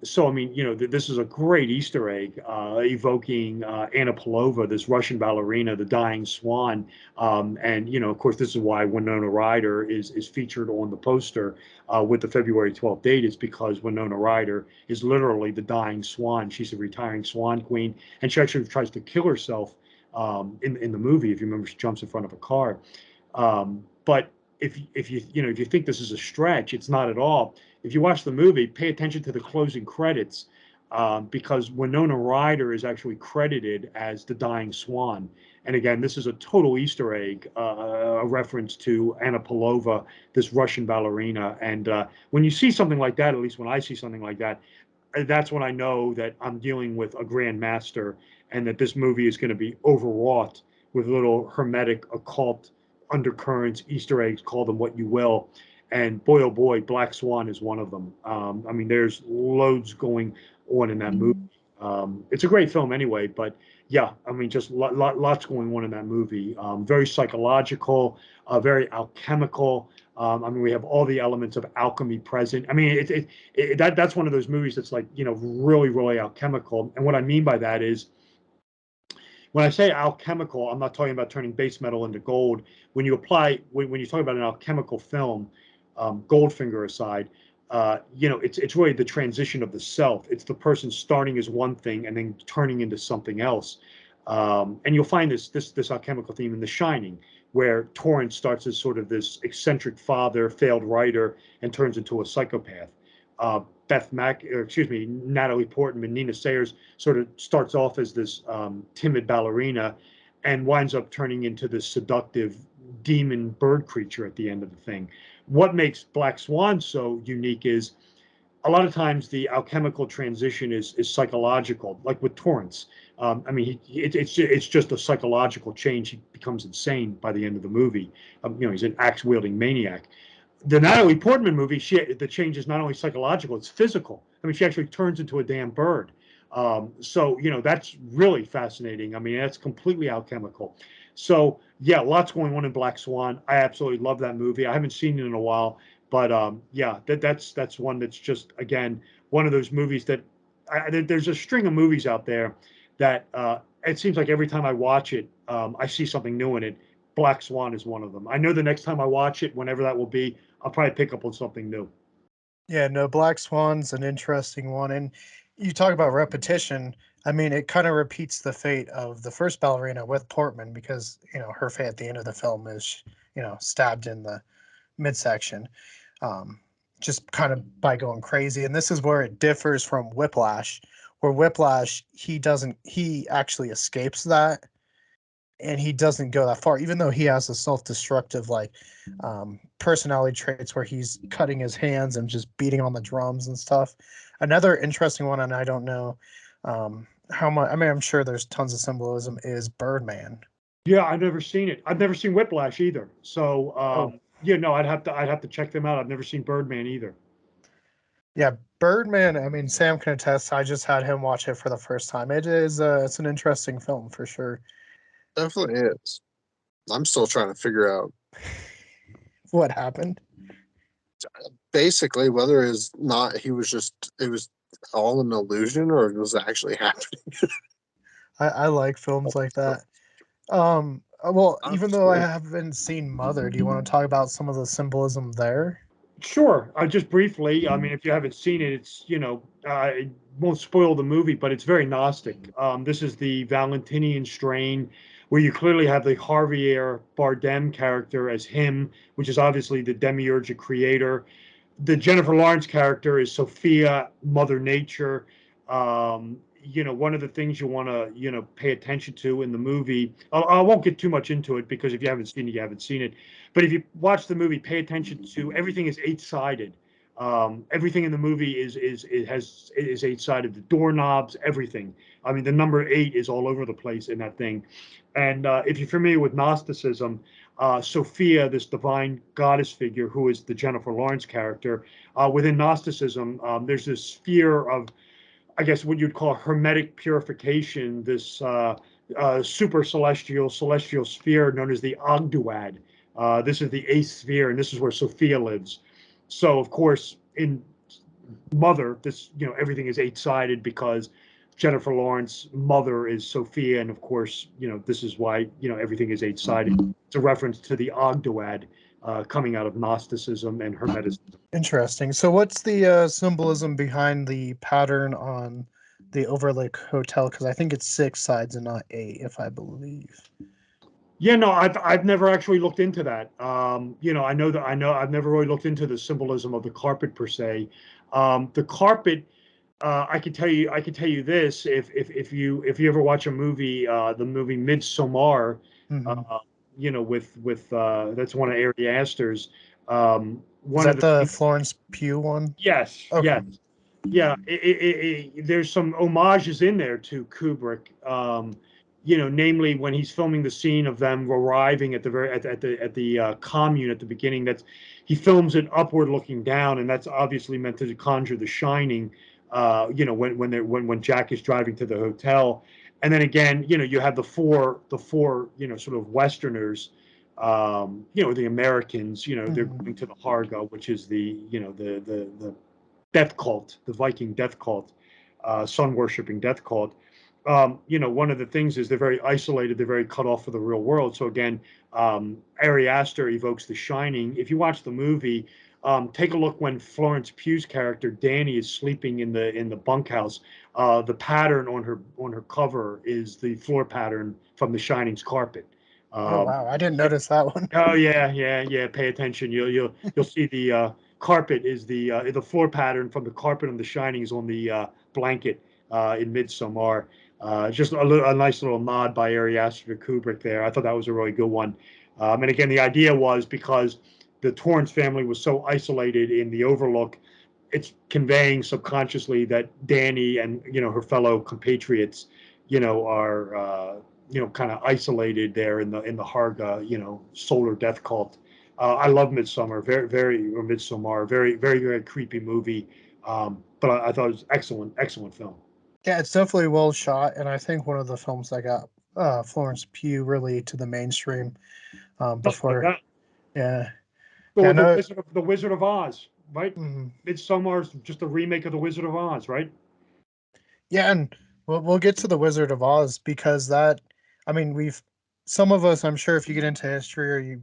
So I mean, this is a great Easter egg evoking Anna Pavlova, this Russian ballerina, the Dying Swan, and of course, this is why Winona Ryder is featured on the poster with the February 12th date. Is because Winona Ryder is literally the Dying Swan. She's a retiring Swan Queen, and she actually tries to kill herself in the movie. If you remember, she jumps in front of a car. But if you think this is a stretch, it's not at all. If you watch the movie, pay attention to the closing credits because Winona Ryder is actually credited as the Dying Swan. And again, this is a total Easter egg, a reference to Anna Pavlova, this Russian ballerina. And when you see something like that, at least when I see something like that, that's when I know that I'm dealing with a grand master and that this movie is going to be overwrought with little hermetic occult undercurrents, Easter eggs, call them what you will. And boy, oh boy, Black Swan is one of them. I mean, there's loads going on in that movie. It's a great film anyway, but yeah, I mean, just lots going on in that movie. Very psychological, very alchemical. I mean, we have all the elements of alchemy present. I mean, that's one of those movies that's like, really, really alchemical. And what I mean by that is when I say alchemical, I'm not talking about turning base metal into gold. When you talk about an alchemical film, Goldfinger aside, it's really the transition of the self. It's the person starting as one thing and then turning into something else. And you'll find this alchemical theme in The Shining, where Torrance starts as sort of this eccentric father, failed writer, and turns into a psychopath. Natalie Portman, Nina Sayers sort of starts off as this timid ballerina and winds up turning into this seductive demon bird creature at the end of the thing. What makes Black Swan so unique is a lot of times the alchemical transition is psychological, like with Torrance. I mean, it's just a psychological change. He becomes insane by the end of the movie. He's an axe wielding maniac. the Natalie Portman movie, the change is not only psychological, it's physical. I mean, she actually turns into a damn bird. So that's really fascinating. I mean, that's completely alchemical. So yeah, lots going on in Black Swan. I absolutely love that movie. I haven't seen it in a while, but yeah, that's one that's just, again, one of those movies that there's a string of movies out there that it seems like every time I watch it, I see something new in it. Black Swan is one of them. I know the next time I watch it, whenever that will be, I'll probably pick up on something new. Yeah, no, Black Swan's an interesting one. And you talk about repetition. I mean, it kind of repeats the fate of the first ballerina with Portman because, her fate at the end of the film is, stabbed in the midsection, um, just kind of by going crazy. And this is where it differs from Whiplash, where Whiplash, he actually escapes that and he doesn't go that far, even though he has a self-destructive personality traits where he's cutting his hands and just beating on the drums and stuff. Another interesting one, and I don't know how much. I mean, I'm sure there's tons of symbolism. Is Birdman? Yeah, I've never seen it. I've never seen Whiplash either. So Oh, yeah, no, I'd have to check them out. I've never seen Birdman either. yeah, Birdman. I mean, Sam can attest. I just had him watch it for the first time. It's an interesting film for sure. Definitely is. I'm still trying to figure out What happened? basically whether it's not it was all an illusion or it was actually happening. I like films like that. Well, I'm even though I sure. haven't seen Mother, do you want to talk about some of the symbolism there? Sure. Just briefly, I mean, if you haven't seen it, it won't spoil the movie, but it's very Gnostic. This is the Valentinian strain where you clearly have the Javier Bardem character as him, which is obviously the demiurgic creator. The Jennifer Lawrence character is Sophia, Mother Nature. One of the things you want to, pay attention to in the movie. I won't get too much into it because if you haven't seen it, you haven't seen it. But if you watch the movie, pay attention to everything is eight-sided. Everything in the movie is eight-sided. The doorknobs, everything. I mean, the number eight is all over the place in that thing. And if you're familiar with Gnosticism, Sophia, this divine goddess figure, who is the Jennifer Lawrence character, within Gnosticism, there's this sphere of, I guess, what you'd call hermetic purification, this super celestial sphere known as the Ogdoad. This is the eighth sphere, and this is where Sophia lives. So, of course, in Mother, everything is eight-sided because Jennifer Lawrence mother is Sophia, and of course, this is why everything is eight-sided. It's a reference to the Ogdoad coming out of Gnosticism and Hermeticism. Interesting. So, what's the symbolism behind the pattern on the Overlook Hotel? Because I think it's six sides and not eight, if I believe. Yeah, no, I've never actually looked into that. I know I've never really looked into the symbolism of the carpet per se. The carpet, I can tell you this: if you ever watch a movie, the movie Midsommar, Hmm. uh, with that's one of Ari Aster's. Is One of that the the things, Florence Pugh one? yes, Okay. yes, yeah, there's some homages in there to Kubrick. Namely when he's filming the scene of them arriving at the very at the commune at the beginning. That's he films it upward looking down, and that's obviously meant to conjure The Shining. When Jack is driving to the hotel, and then again, you have the four sort of Westerners. The Americans. They're Hmm. going to the Harga, which is the death cult, the Viking death cult, sun worshipping death cult. One of the things is they're very isolated, they're very cut off from the real world. So again, Ari Aster evokes The Shining. If you watch the movie, take a look when Florence Pugh's character Danny is sleeping in the bunkhouse. The pattern on her cover is the floor pattern from The Shining's carpet. Oh Um, wow, I didn't notice that one. Oh yeah, yeah, yeah. Pay attention. You'll see the carpet is the floor pattern from the carpet on The Shining is on the blanket in Midsommar. Just a nice little nod by Ari Aster to Kubrick there. I thought that was a really good one. And again, the idea was because the Torrance family was so isolated in the Overlook, it's conveying subconsciously that Danny and her fellow compatriots, are kind of isolated there in the Harga, solar death cult. I love Midsummer, or Midsommar, very creepy movie. But I thought it was excellent film. Yeah, it's definitely well shot, and I think one of the films that got Florence Pugh really to the mainstream Something like before. that. Yeah, yeah, Or no, The Wizard of Oz, right? mm, Midsummar's just a remake of The Wizard of Oz, right? yeah, and we'll get to the Wizard of Oz because that, I mean, we've some of us, I'm sure, if you get into history or you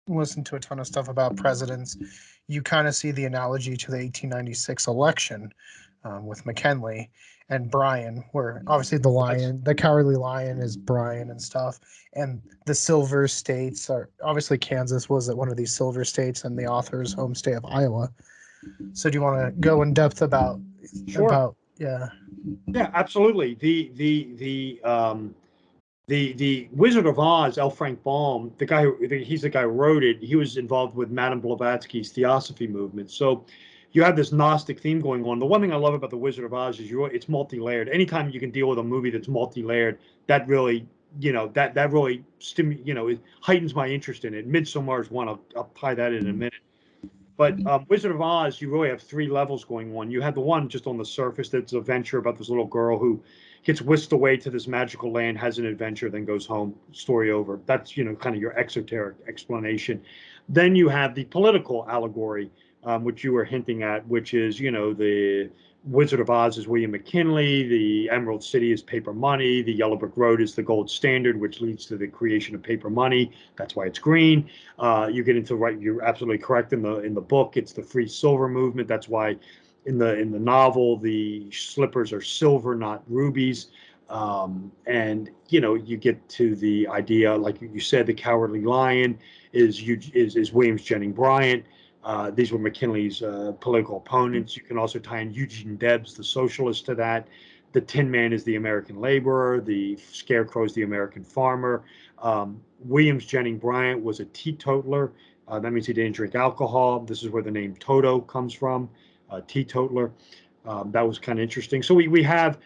listen to a ton of stuff about presidents, you kind of see the analogy to the 1896 election with McKinley and Bryan, where obviously That's the cowardly lion is Bryan and stuff, and the silver states are obviously Kansas was at one of these silver states, and the author's home state of Iowa. So do you want to go in depth sure. yeah? Yeah, absolutely. The Wizard of Oz, L. Frank Baum, he's the guy who wrote it. He was involved with Madame Blavatsky's Theosophy movement. So you have this Gnostic theme going on. The one thing I love about the Wizard of Oz is it's multi-layered. Anytime you can deal with a movie that's multi-layered, that really that really it heightens my interest in it. Midsommar is one. I'll tie that in a minute. But Wizard of Oz, you really have three levels going on. You have the one just on the surface that's a adventure about this little girl who gets whisked away to this magical land, has an adventure, then goes home. Story over. That's kind of your exoteric explanation. Then you have the political allegory, which you were hinting at, which is the Wizard of Oz is William McKinley, the Emerald City is paper money, the Yellow Brick Road is the gold standard, which leads to the creation of paper money. That's why it's green. You get into right. You're absolutely correct in the book. It's the free silver movement. That's why in the novel the slippers are silver, not rubies. And you get to the idea, like you said, the Cowardly Lion is Williams Jennings Bryant. These were McKinley's political opponents. You can also tie in Eugene Debs, the socialist, to that. The Tin Man is the American laborer. The Scarecrow is the American farmer. Williams Jennings Bryant was a teetotaler. That means he didn't drink alcohol. This is where the name Toto comes from, teetotaler. That was kind of interesting. So we have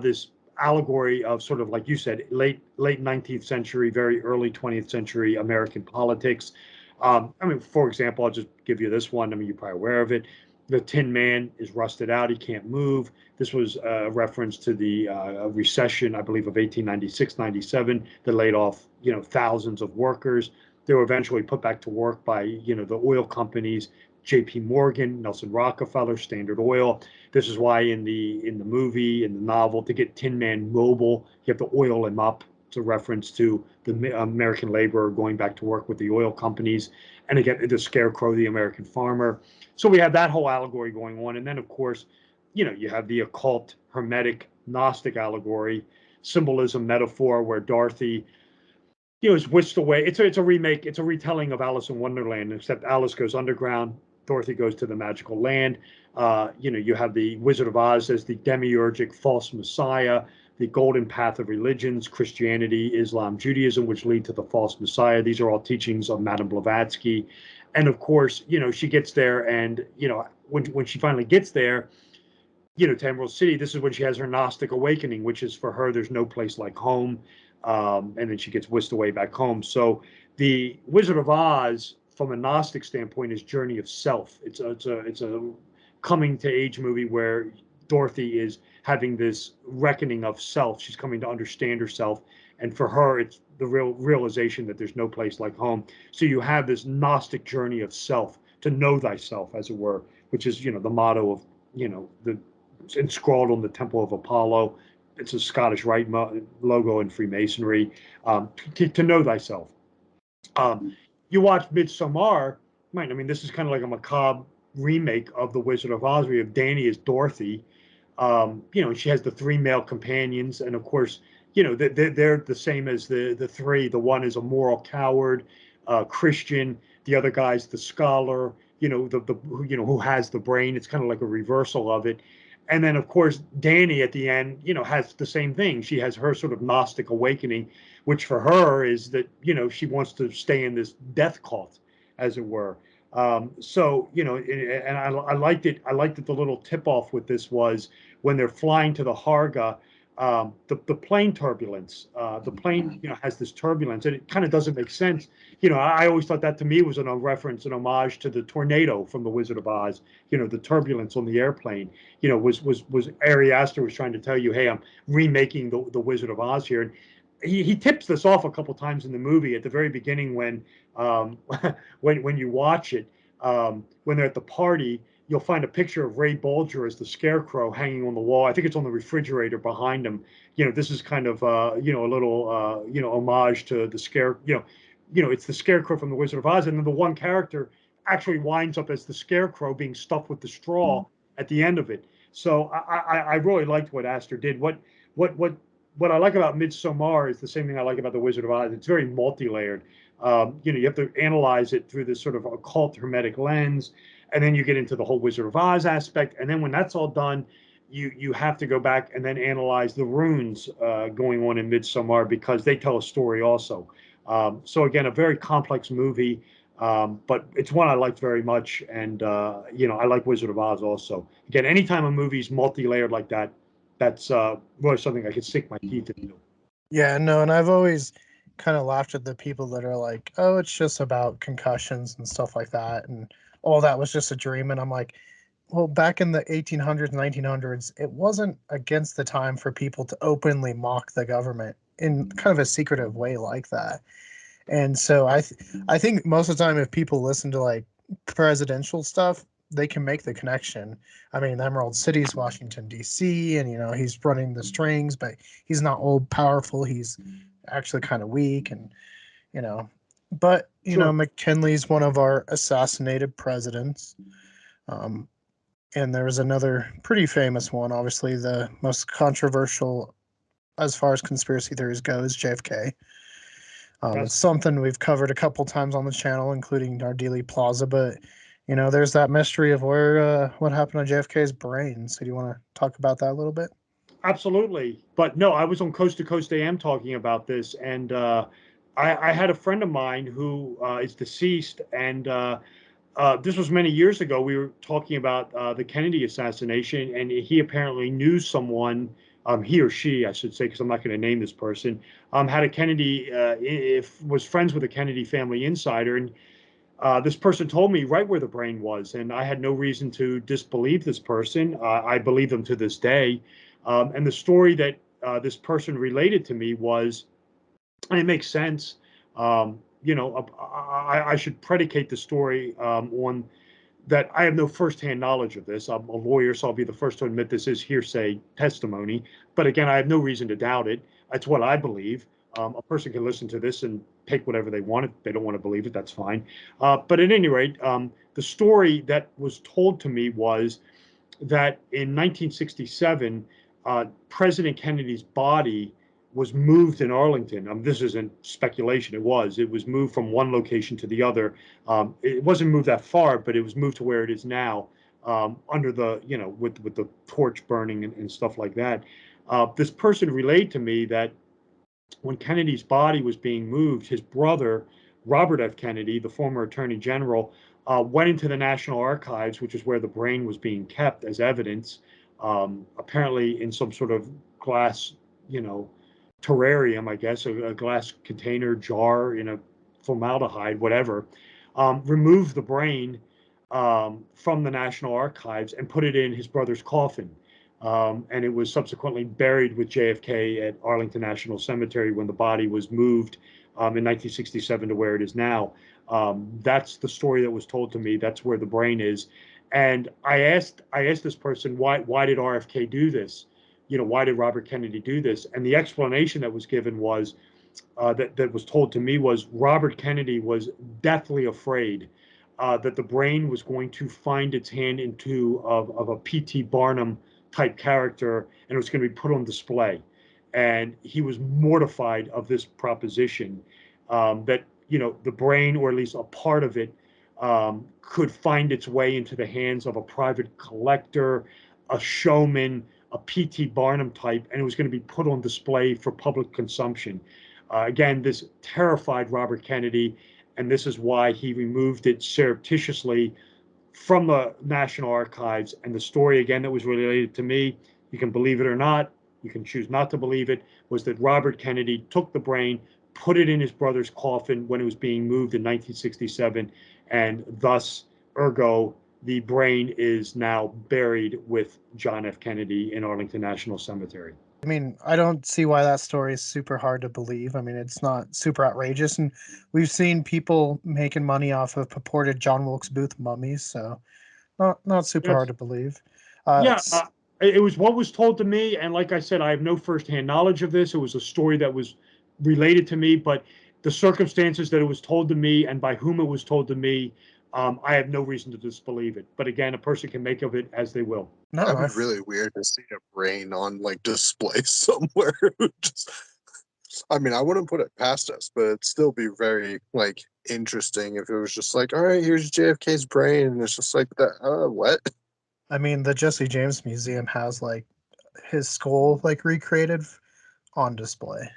this allegory of sort of like you said, late 19th century, very early 20th century American politics. I mean, for example, I'll just give you this one. I mean, you're probably aware of it. The Tin Man is rusted out; he can't move. This was a reference to the recession, I believe, of 1896-97 that laid off thousands of workers. They were eventually put back to work by the oil companies, J.P. Morgan, Nelson Rockefeller, Standard Oil. This is why in the movie, in the novel, to get Tin Man mobile, you have to oil him up. It's a reference to the American laborer going back to work with the oil companies, and again the Scarecrow, the American farmer. So we have that whole allegory going on, and then of course, you have the occult, hermetic, Gnostic allegory, symbolism, metaphor, where Dorothy is whisked away. It's a remake. It's a retelling of Alice in Wonderland, except Alice goes underground. Dorothy goes to the magical land. You have the Wizard of Oz as the demiurgic false messiah, the golden path of religions, Christianity, Islam, Judaism, which lead to the false messiah. These are all teachings of Madame Blavatsky. And of course, she gets there, and when she finally gets there, to Emerald City, this is when she has her Gnostic awakening, which is for her, there's no place like home. And then she gets whisked away back home. So the Wizard of Oz, from a Gnostic standpoint, is Journey of Self. It's a coming to age movie where Dorothy is having this reckoning of self. She's coming to understand herself. And for her, it's the real realization that there's no place like home. So you have this Gnostic journey of self, to know thyself, as it were, which is, the motto of, the inscrawled on the Temple of Apollo. It's a Scottish Rite logo in Freemasonry. To know thyself. Um, you watch Midsommar, right? I mean, this is kind of like a macabre remake of The Wizard of Oz. We have Danny as Dorothy. She has the three male companions, and of course, they're the same as the three. The one is a moral coward, Christian. The other guy's the scholar. Who has the brain. It's kind of like a reversal of it. And then, of course, Danny at the end, has the same thing. She has her sort of Gnostic awakening, which for her is that she wants to stay in this death cult, as it were. So and I liked it. I liked that the little tip off with this was when they're flying to the Harga. the plane turbulence. The plane, has this turbulence, and it kind of doesn't make sense. I always thought that to me was a reference, an homage to the tornado from The Wizard of Oz. The turbulence on the airplane. Was Ari Aster was trying to tell you, hey, I'm remaking the Wizard of Oz here, and he tips this off a couple times in the movie at the very beginning um, when you watch it, when they're at the party. You'll find a picture of Ray Bolger as the Scarecrow hanging on the wall. I think it's on the refrigerator behind him. This is kind of a little homage to the it's the Scarecrow from The Wizard of Oz, and then the one character actually winds up as the Scarecrow being stuffed with the straw at the end of it. So I really liked what Astor did. What what what I like about Midsommar is the same thing I like about The Wizard of Oz. It's very multi-layered. You have to analyze it through this sort of occult hermetic lens, and then you get into the whole Wizard of Oz aspect. And then when that's all done, you have to go back and then analyze the runes going on in Midsommar, because they tell a story also. So again, a very complex movie, but it's one I liked very much, and I like Wizard of Oz also. Again, anytime a movie's multi-layered like that, that's really something I could sink my teeth into. Yeah, no, and I've always kind of laughed at the people that are like, "Oh, it's just about concussions and stuff like that," and all that was just a dream. And I'm like, well, back in the 1800s, 1900s, it wasn't against the time for people to openly mock the government in kind of a secretive way like that. And so I think most of the time, if people listen to like presidential stuff, they can make the connection. I mean, the Emerald City's Washington D.C., and he's running the strings, but he's not old powerful. He's actually kind of weak, and you know, but Sure. McKinley's one of our assassinated presidents. Um, and there was another pretty famous one, obviously the most controversial as far as conspiracy theories goes, JFK. It's Yes. something we've covered a couple times on the channel, including our Dealey Plaza. But there's that mystery of what happened to JFK's brain. So do you want to talk about that a little bit? Absolutely. But no, I was on Coast to Coast AM talking about this, and I had a friend of mine who is deceased, and this was many years ago. We were talking about the Kennedy assassination, and he apparently knew someone, he or she, I should say, because I'm not going to name this person, had a Kennedy, if was friends with a Kennedy family insider, and this person told me right where the brain was, and I had no reason to disbelieve this person. I believe them to this day. And the story that this person related to me was, and it makes sense. I should predicate the story on that. I have no firsthand knowledge of this. I'm a lawyer, so I'll be the first to admit this is hearsay testimony. But again, I have no reason to doubt it. It's what I believe. A person can listen to this and take whatever they want. If they don't want to believe it, that's fine. But at any rate, the story that was told to me was that in 1967, President Kennedy's body was moved in Arlington. This isn't speculation. It was moved from one location to the other. It wasn't moved that far, but it was moved to where it is now, under the, with the torch burning and stuff like that. This person relayed to me that when Kennedy's body was being moved, his brother, Robert F. Kennedy, the former Attorney General, went into the National Archives, which is where the brain was being kept as evidence, apparently in some sort of glass, you know, terrarium, I guess, a glass container, jar in a formaldehyde, whatever, removed the brain from the National Archives and put it in his brother's coffin. And it was subsequently buried with JFK at Arlington National Cemetery when the body was moved in 1967 to where it is now. That's the story that was told to me. That's where the brain is. And I asked this person, why did RFK do this? Why did Robert Kennedy do this? And the explanation that was given was that was told to me was Robert Kennedy was deathly afraid that the brain was going to find its hand into of a P.T. Barnum type character, and it was going to be put on display. And he was mortified of this proposition, that the brain, or at least a part of it, could find its way into the hands of a private collector, a showman, a P.T. Barnum type, and it was going to be put on display for public consumption. Again, this terrified Robert Kennedy, and this is why he removed it surreptitiously from the National Archives. And the story, again, that was related to me, you can believe it or not, you can choose not to believe it, was that Robert Kennedy took the brain, put it in his brother's coffin when it was being moved in 1967, and thus, ergo, the brain is now buried with John F. Kennedy in Arlington National Cemetery. I mean, I don't see why that story is super hard to believe. I mean, it's not super outrageous, and we've seen people making money off of purported John Wilkes Booth mummies, so not super hard Yes. to believe. Yeah, S- it was what was told to me, and like I said, I have no firsthand knowledge of this. It was a story that was related to me, but the circumstances that it was told to me and by whom it was told to me, I have no reason to disbelieve it. But again, a person can make of it as they will. no, That'd I be really weird to see a brain on like display somewhere. Just, I mean, I wouldn't put it past us, but it'd still be very like interesting if it was just like, all right, here's JFK's brain, and it's just like that. What? I mean, the Jesse James Museum has like his skull like recreated on display.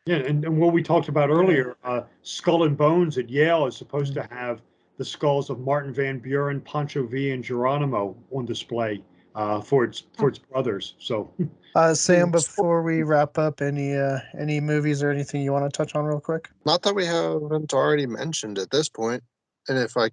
Yeah, and what we talked about Yeah. earlier, Skull and Bones at Yale is supposed Mm. to have the skulls of Martin Van Buren, Pancho V, and Geronimo on display for its brothers. So Sam, before we wrap up, any movies or anything you want to touch on real quick? Not that we haven't already mentioned at this point. And if I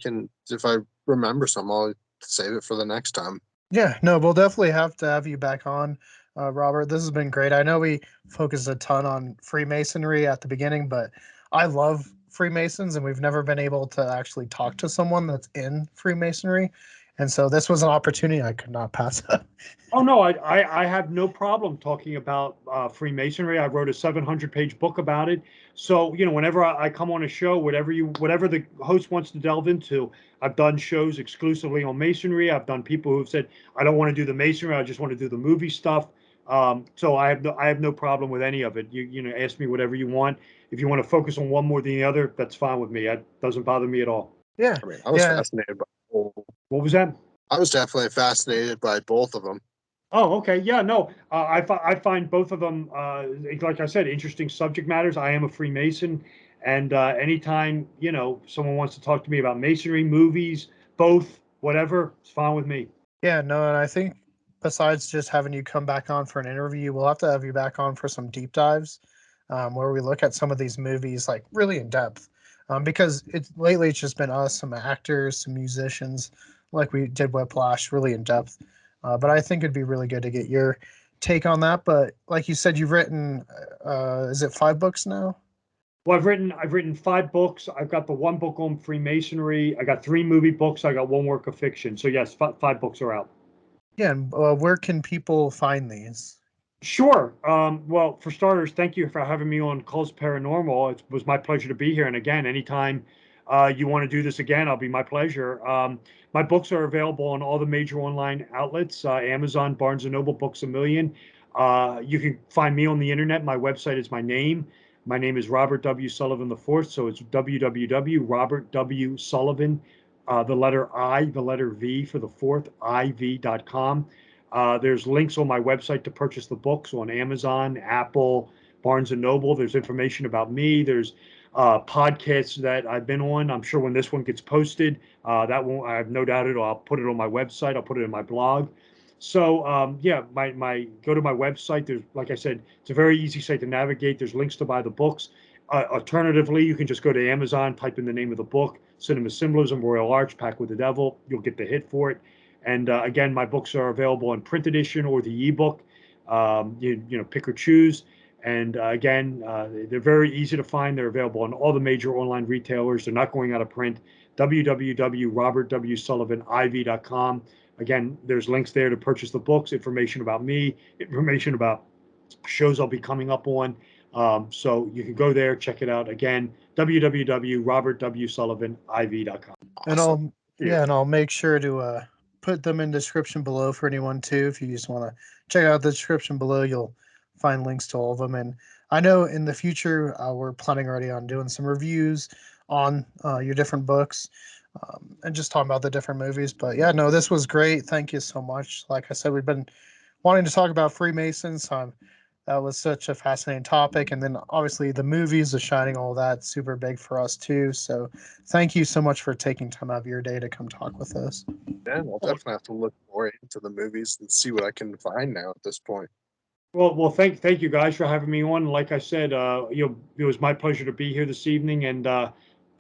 remember some, I'll save it for the next time. Yeah, no, we'll definitely have to have you back on, Robert. This has been great. I know we focused a ton on Freemasonry at the beginning, but I love Freemasons, and we've never been able to actually talk to someone that's in Freemasonry. And so this was an opportunity I could not pass up. oh no, I have no problem talking about Freemasonry. I wrote a 700-page book about it. So whenever I come on a show, whatever the host wants to delve into, I've done shows exclusively on Masonry. I've done people who've said I don't want to do the Masonry, I just want to do the movie stuff. So I have no problem with any of it. Ask me whatever you want. If you want to focus on one more than the other, that's fine with me. That doesn't bother me at all. Yeah, I mean, I was yeah, fascinated by both. What was that? I was definitely fascinated by both of them. Oh, okay. Yeah, no, I find both of them, like I said, interesting subject matters. I am a Freemason, and anytime someone wants to talk to me about masonry, movies, both, whatever, it's fine with me. yeah. No, and I think besides just having you come back on for an interview, we'll have to have you back on for some deep dives, where we look at some of these movies like really in depth. Because it's just been us, some actors, some musicians, like we did Whiplash, really in depth. But I think it'd be really good to get your take on that. But like you said, you've written, is it 5 books now? Well, I've written 5 books. I've got the one book on Freemasonry. I got 3 movie books. I got one work of fiction. So yes, 5 books are out. Yeah, and where can people find these? Sure. Well, for starters, thank you for having me on Culz Paranormal. It was my pleasure to be here. And again, anytime you want to do this again, I'll be my pleasure. My books are available on all the major online outlets: Amazon, Barnes and Noble, Books a Million. You can find me on the internet. My website is my name. My name is Robert W. Sullivan the Fourth, so it's www.robertwsullivan, the letter I, the letter V for the fourth, IV.com. There's links on my website to purchase the books on Amazon, Apple, Barnes and Noble. There's information about me. There's podcasts that I've been on. I'm sure when this one gets posted, that won't. I have no doubt I'll put it on my website. I'll put it in my blog. So yeah, my go to my website. There's, like I said, it's a very easy site to navigate. There's links to buy the books. Alternatively, you can just go to Amazon, type in the name of the book, Cinema Symbolism, Royal Arch, Pact with the Devil. You'll get the hit for it. And again, my books are available in print edition or the ebook. Pick or choose. And again, they're very easy to find. They're available on all the major online retailers. They're not going out of print. www.robertwsullivaniv.com. Again, there's links there to purchase the books, information about me, information about shows I'll be coming up on. So you can go there, check it out. Again, www.robertwsullivaniv.com. And Awesome. I'll make sure to put them in description below for anyone too. If you just want to check out the description below, you'll find links to all of them. And I know in the future we're planning already on doing some reviews on your different books, and just talking about the different movies. But yeah, no, this was great. Thank you so much. Like I said, we've been wanting to talk about Freemasons. That was such a fascinating topic. And then obviously the movies, The Shining, all that, super big for us too. So thank you so much for taking time out of your day to come talk with us. Yeah, I'll definitely have to look more into the movies and see what I can find now at this point. Thank you guys for having me on. Like I said, it was my pleasure to be here this evening, and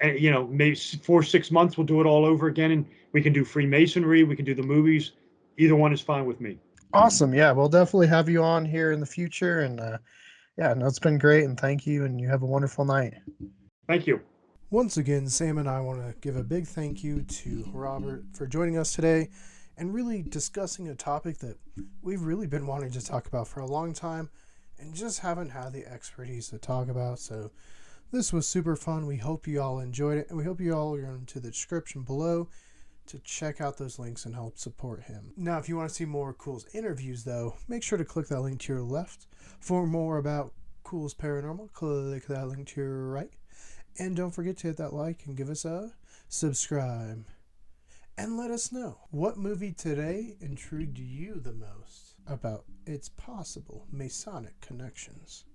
maybe 4 6 months we'll do it all over again, and we can do Freemasonry, we can do the movies. Either one is fine with me. Awesome. Yeah, we'll definitely have you on here in the future. And yeah, no, it's been great. And thank you. And you have a wonderful night. Thank you. Once again, Sam and I want to give a big thank you to Robert for joining us today and really discussing a topic that we've really been wanting to talk about for a long time and just haven't had the expertise to talk about. So this was super fun. We hope you all enjoyed it, and we hope you all are into the description below to check out those links and help support him. Now, if you want to see more Culz interviews, though, make sure to click that link to your left. For more about Culz Paranormal, click that link to your right. And don't forget to hit that like and give us a subscribe. And let us know, what movie today intrigued you the most about its possible Masonic connections?